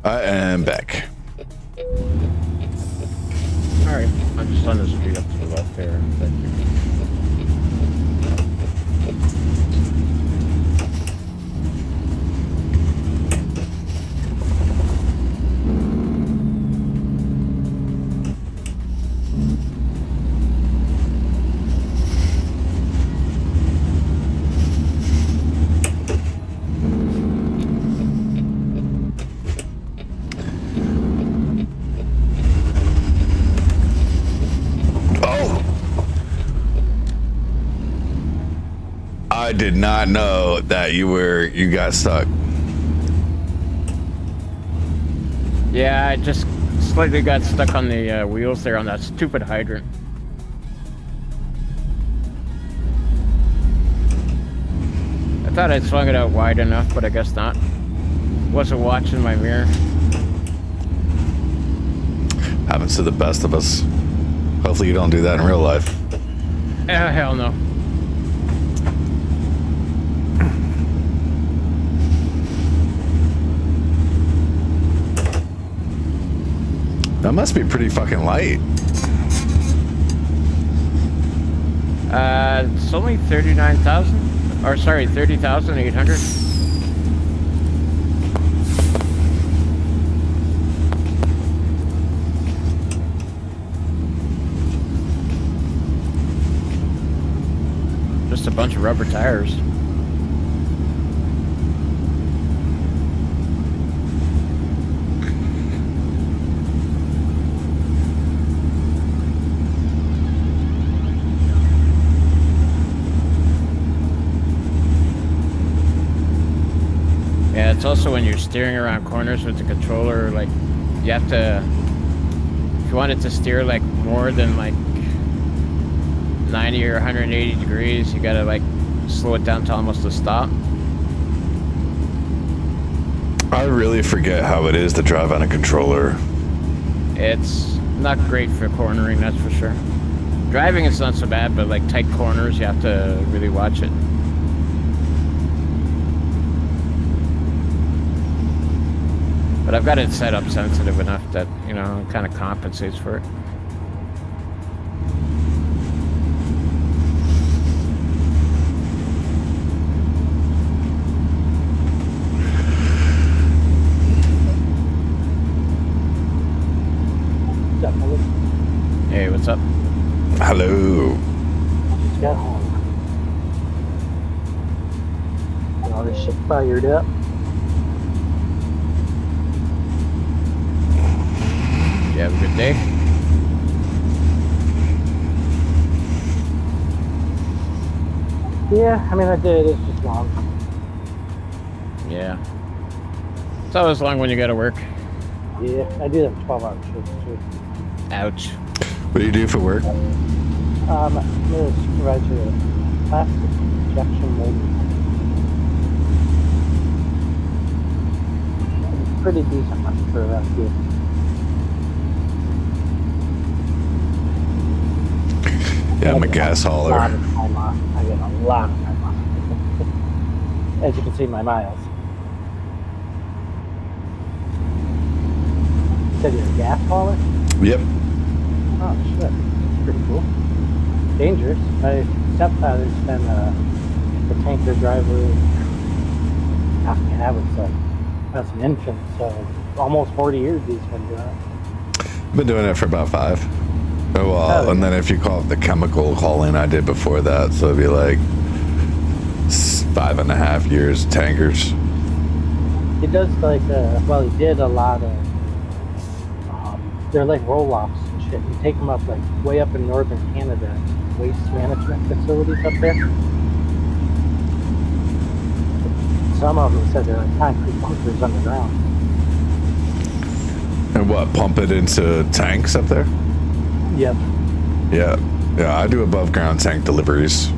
I am back. Alright, I'm just on the street up to the left there. Thank you. I did not know that you got stuck. Yeah, I just slightly got stuck on the wheels there on that stupid hydrant. I thought I'd swung it out wide enough, but I guess not. Wasn't watching my mirror. Happens to the best of us. Hopefully you don't do that in real life. Hell no. That must be pretty fucking light. It's only 39,000, or sorry, 30,800. Just a bunch of rubber tires. Yeah, it's also when you're steering around corners with the controller, like, you have to, if you want it to steer, like, more than, like, 90 or 180 degrees, you gotta, like, slow it down to almost a stop. I really forget how it is to drive on a controller. It's not great for cornering, that's for sure. Driving is not so bad, but, like, tight corners, you have to really watch it. But I've got it set up sensitive enough that, you know, it kind of compensates for it. Hey, what's up? Hello. Just got home. Got all this shit fired up. You have a good day? Yeah, I mean, I did. It's just long. Yeah. It's always long when you gotta work. Yeah, I do have 12-hour shifts too. Ouch. What do you do for work? I'm a supervisor of plastic injection molding. Pretty decent money for around here. Yeah, I'm a gas A lot hauler. of time off. I get a lot of time off. As you can see, my miles. You said you're a gas hauler? Yep. Oh shit, pretty cool. Dangerous. My stepfather's been a tanker driver. I mean, I was like, I was an infant, so almost 40 years he's been doing it. Been doing it for about 5. Oh, well, and then if you call it the chemical hauling I did before that, so it'd be like 5.5 years tankers. He does like, well, he did a lot of, they're like roll-offs and shit. You take them up like way up in northern Canada, waste management facilities up there. Some of them said they're like concrete bunkers underground. And what, pump it into tanks up there? Yep. Yeah. Yeah, I do above ground tank deliveries.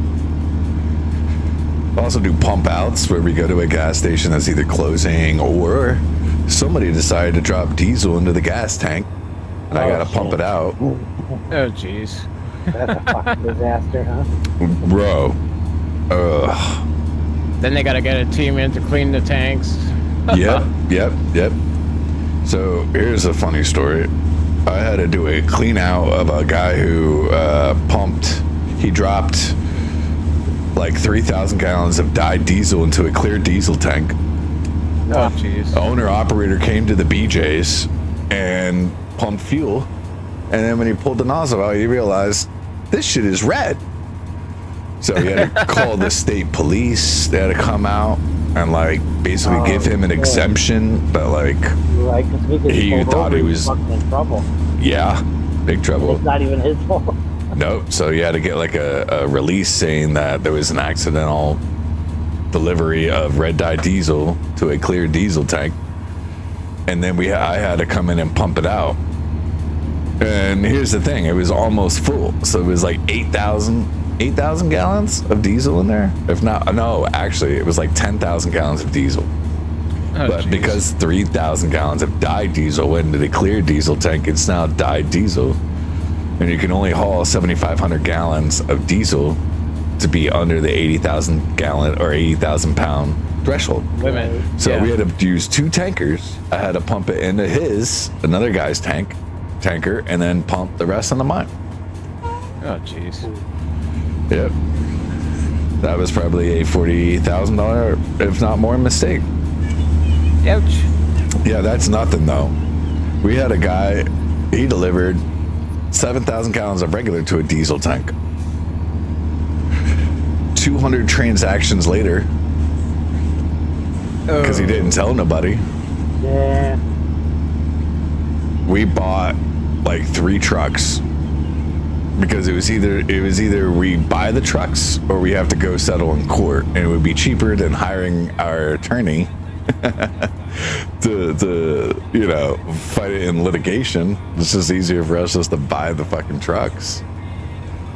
I also do pump outs where we go to a gas station that's either closing or somebody decided to drop diesel into the gas tank and I gotta pump it out. Oh, jeez. That's a fucking disaster, huh? Bro. Ugh. Then they gotta get a team in to clean the tanks. Yep. So here's a funny story. I had to do a clean out of a guy who he dropped like 3,000 gallons of dyed diesel into a clear diesel tank. Oh, jeez. The owner operator came to the BJ's and pumped fuel. And then when he pulled the nozzle out, he realized this shit is red. So he had to call the state police. They had to come out and like basically give him an exemption, but like Right, because he thought he was fucking in trouble. Yeah, big trouble. It's not even his fault. Nope. So you had to get like a release saying that there was an accidental delivery of red dye diesel to a clear diesel tank, and then I had to come in and pump it out. And here's the thing: it was almost full, so it was like 8,000 gallons of diesel in there. If not, no, actually, it was like 10,000 gallons of diesel. But geez. Because 3,000 gallons of dyed diesel went into the clear diesel tank, it's now dyed diesel. And you can only haul 7,500 gallons of diesel to be under the 80,000 gallon or 80,000 pound threshold limit. So we had to use 2 tankers. I had to pump it into another guy's tanker, and then pump the rest on the mine. Oh, jeez. Yep. That was probably a $40,000, if not more, mistake. Ouch. Yeah, that's nothing though. We had a guy, he delivered 7,000 gallons of regular to a diesel tank. 200 transactions later, because he didn't tell nobody. Yeah. We bought like 3 trucks because it was either we buy the trucks or we have to go settle in court, and it would be cheaper than hiring our attorney to fight it in litigation. It's just easier for us just to buy the fucking trucks.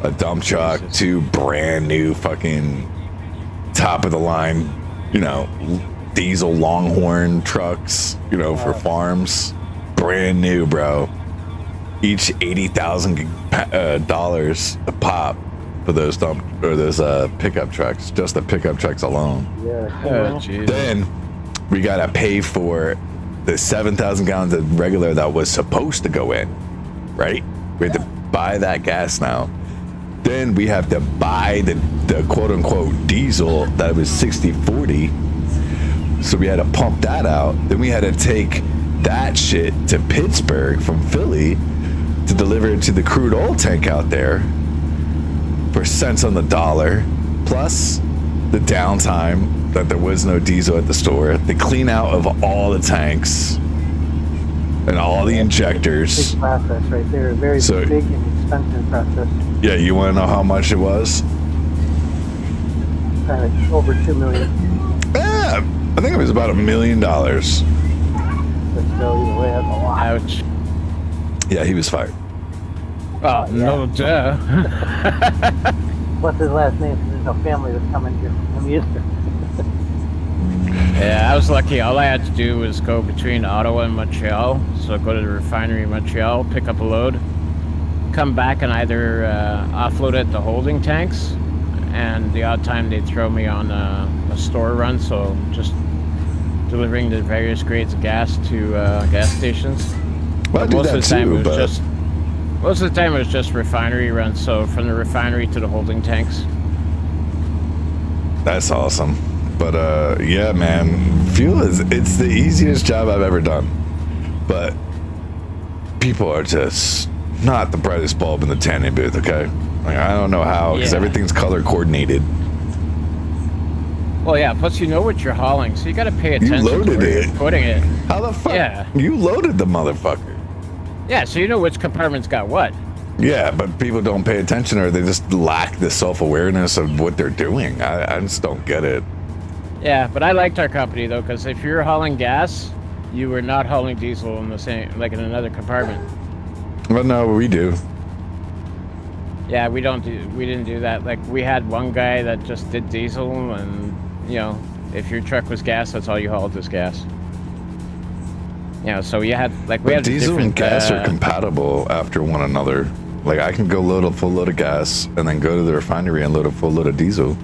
A dump truck, 2 brand new fucking top of the line, diesel Longhorn trucks, for farms. Brand new, bro. Each $80,000 a pop for those pickup trucks. Just the pickup trucks alone. Yeah. Oh, jeez. Then we gotta pay for the 7,000 gallons of regular that was supposed to go in, right? We had to buy that gas now. Then we have to buy the quote unquote diesel that was 60/40. So we had to pump that out. Then we had to take that shit to Pittsburgh from Philly to deliver it to the crude oil tank out there for cents on the dollar, plus the downtime that there was no diesel at the store, the clean out of all the tanks and all the injectors. Big process right there. Very big and expensive process. Yeah, you want to know how much it was? Over $2 million. Yeah, I think it was about $1 million. But still, either way, that's a lot. Ouch. Yeah, he was fired. Oh, no duh. What's his last name? There's no family that's coming here from him either. Yeah, I was lucky. All I had to do was go between Ottawa and Montreal. So go to the refinery in Montreal, pick up a load, come back and either offload it to holding tanks, and the odd time they'd throw me on a store run, so just delivering the various grades of gas to gas stations. Well, most of the time it was just refinery runs, so from the refinery to the holding tanks. That's awesome. But yeah, man, it's the easiest job I've ever done. But people are just not the brightest bulb in the tanning booth, okay? Like, I don't know how, because everything's color coordinated. Well, yeah, plus you know what you're hauling, so you got to pay attention to where you're putting it. How the fuck? Yeah. You loaded the motherfucker. Yeah, so you know which compartment's got what. Yeah, but people don't pay attention, or they just lack the self-awareness of what they're doing. I just don't get it. Yeah, but I liked our company, though, because if you're hauling gas, you were not hauling diesel in the same, like in another compartment. Well, no, we do. Yeah, we didn't do that. Like, we had one guy that just did diesel, and, if your truck was gas, that's all you hauled was gas. So you had, like, we had diesel and gas are compatible after one another. Like, I can go load a full load of gas and then go to the refinery and load a full load of diesel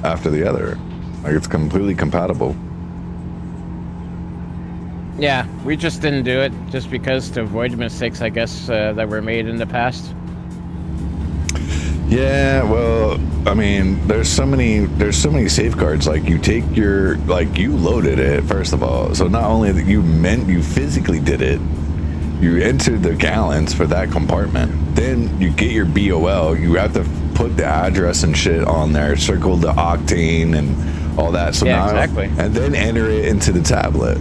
after the other. Like, it's completely compatible. Yeah, we just didn't do it just because to avoid mistakes, I guess, that were made in the past. Yeah, well, I mean, there's so many safeguards. Like you loaded it first of all. So not only that you physically did it, you entered the gallons for that compartment. Then you get your BOL. You have to put the address and shit on there, circle the octane and all that. So yeah, now, exactly. And then enter it into the tablet.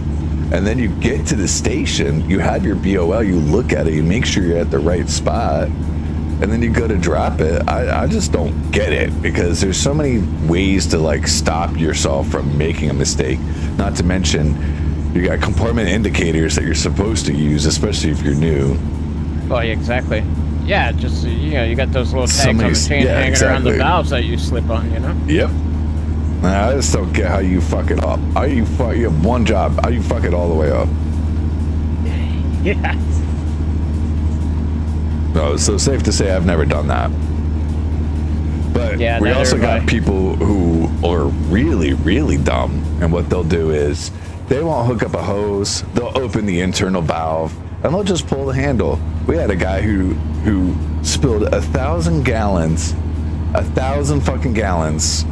And then you get to the station, you have your BOL, you look at it, you make sure you're at the right spot, and then you go to drop it. I just don't get it, because there's so many ways to like stop yourself from making a mistake. Not to mention, you got compartment indicators that you're supposed to use, especially if you're new. Oh, yeah, exactly. Yeah, just, you got those little tags on the chain hanging around the valves that you slip on, Yep. I just don't get how you fuck it up. You have one job. How you fuck it all the way up? Yeah. No, so safe to say I've never done that. But yeah, we also got I. people who are really, really dumb. And what they'll do is they won't hook up a hose. They'll open the internal valve and they'll just pull the handle. We had a guy who spilled 1,000 gallons, 1,000 fucking gallons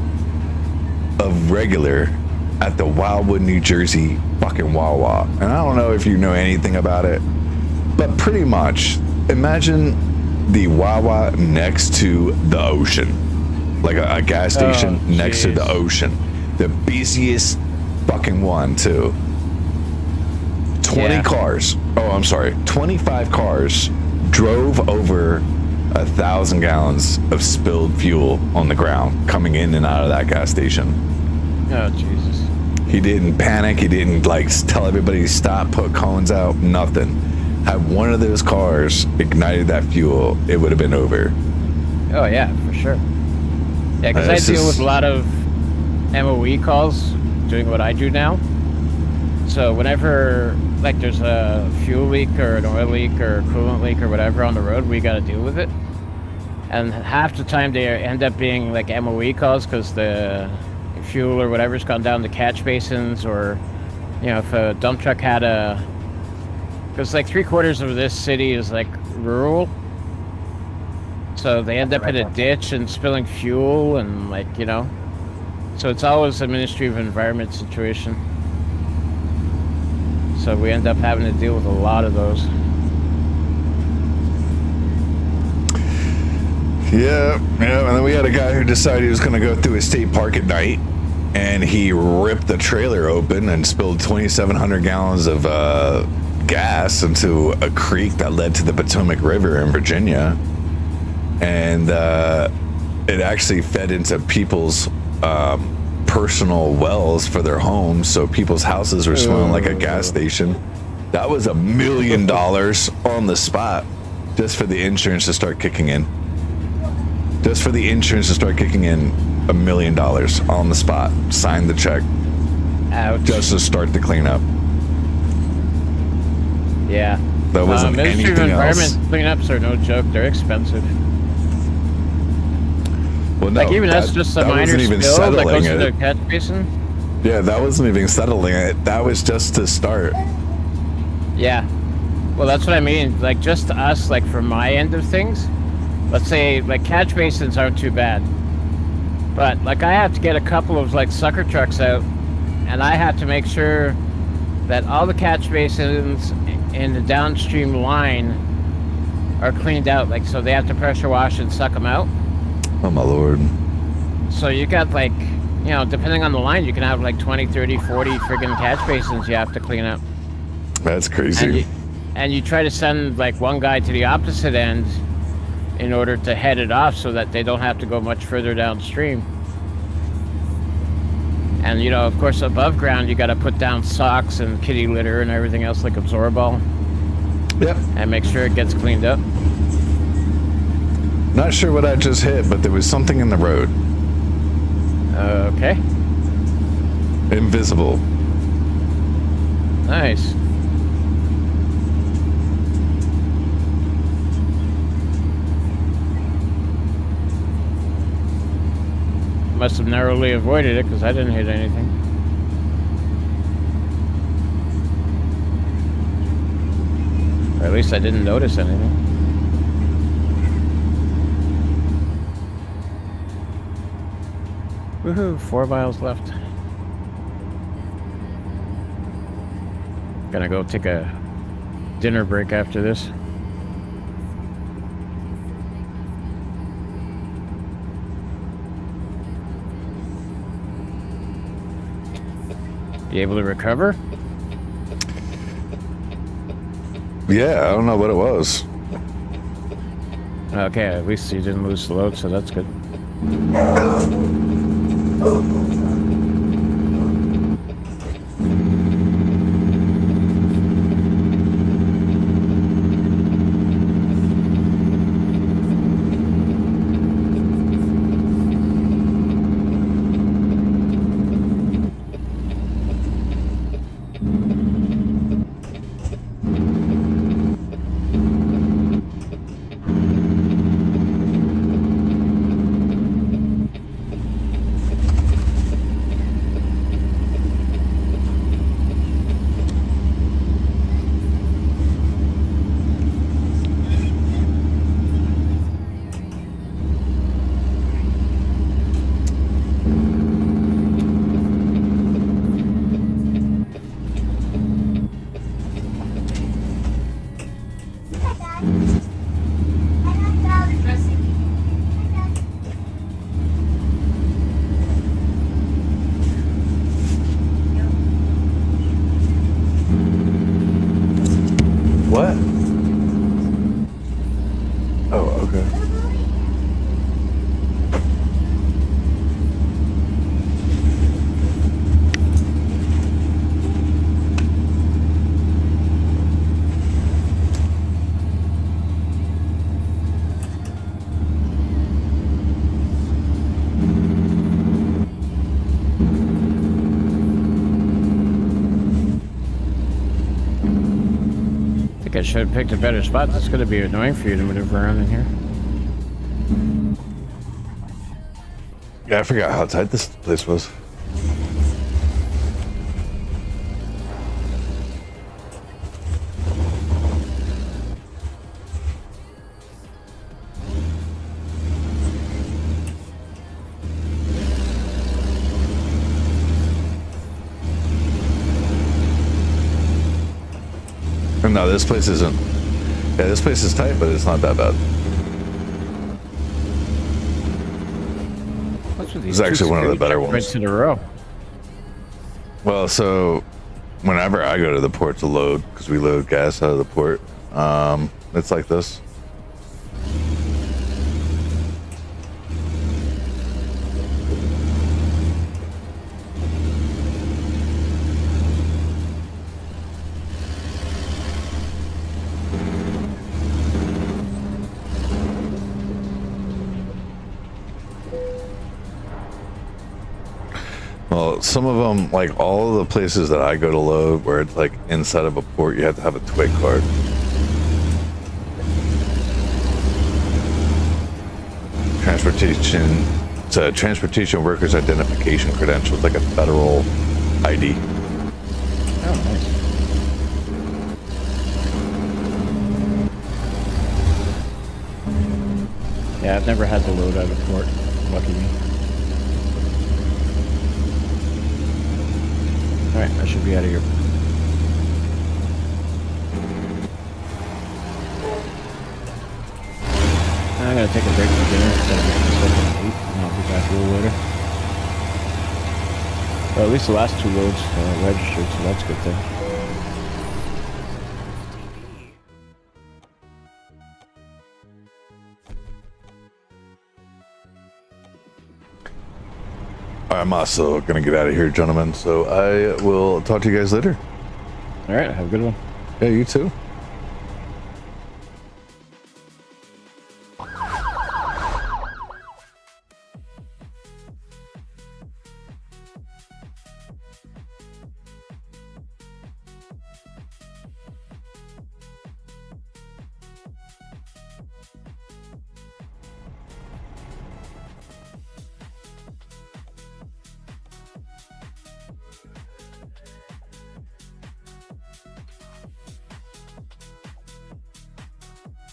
of regular at the Wildwood, New Jersey fucking Wawa. And I don't know if you know anything about it, but pretty much imagine the Wawa next to the ocean, like a gas station next to the ocean, the busiest fucking one too. 25 cars drove over 1,000 gallons of spilled fuel on the ground coming in and out of that gas station. Oh, Jesus. He didn't panic. He didn't tell everybody to stop, put cones out, nothing. Had one of those cars ignited that fuel, it would have been over. Oh, yeah, for sure. Yeah, because I deal with a lot of MOE calls doing what I do now. So whenever there's a fuel leak or an oil leak or a coolant leak or whatever on the road, we got to deal with it. And half the time they end up being MOE calls because the fuel or whatever's gone down the catch basins, or if a dump truck had because 3/4 of this city is rural, so they end up in a ditch and spilling fuel and so it's always a Ministry of Environment situation. So we end up having to deal with a lot of those. Yeah, and then we had a guy who decided he was going to go through a state park at night, and he ripped the trailer open and spilled 2,700 gallons of gas into a creek that led to the Potomac River in Virginia. And it actually fed into people's personal wells for their homes, so people's houses were smelling like a gas station. That was $1 million on the spot, just for the insurance to start kicking in. $1 million on the spot. Signed the check. Ouch. Just to start the cleanup. Yeah. That wasn't Ministry of anything Environment else. cleanups are no joke. They're expensive. Well, no, even that's just a minor spill that goes to the catch basin. Yeah, that wasn't even settling it. That was just to start. Yeah. Well, that's what I mean. Just to us, from my end of things, let's say, catch basins aren't too bad. But, I have to get a couple of, sucker trucks out, and I have to make sure that all the catch basins in the downstream line are cleaned out. So they have to pressure wash and suck them out. Oh, my Lord. So you got, depending on the line, you can have, 20, 30, 40 friggin' catch basins you have to clean up. That's crazy. And you try to send, one guy to the opposite end in order to head it off so that they don't have to go much further downstream. And, of course, above ground, you got to put down socks and kitty litter and everything else like Absorbol. Yep. And make sure it gets cleaned up. Not sure what I just hit, but there was something in the road. Okay. Invisible. Nice. Must have narrowly avoided it because I didn't hit anything. At least I didn't notice anything. Woohoo, 4 miles left. Gonna go take a dinner break after this. You able to recover? Yeah, I don't know what it was. Okay, at least you didn't lose the load, so that's good. What? Oh, okay. I should have picked a better spot. That's going to be annoying for you to maneuver around in here. Yeah, I forgot how tight this place was. No, this place isn't. Yeah, this place is tight, but it's not that bad. What's with It's these actually one of the better ones. Right in a row. Well, so whenever I go to the port to load, because we load gas out of the port, it's like this. Well, some of them, like all of the places that I go to load, where it's like inside of a port, you have to have a twig card. Transportation, it's a transportation workers identification credential. It's like a federal ID. Oh, nice. Yeah, I've never had to load out of port. Lucky me. Alright, I should be out of here. I'm gonna take a break for dinner because I'm getting stuff at 8 and I'll be back a little later. Well, at least the last 2 loads registered, so that's a good thing. I'm also gonna get out of here, gentlemen, so I will talk to you guys later. Alright, have a good one. Yeah, you too.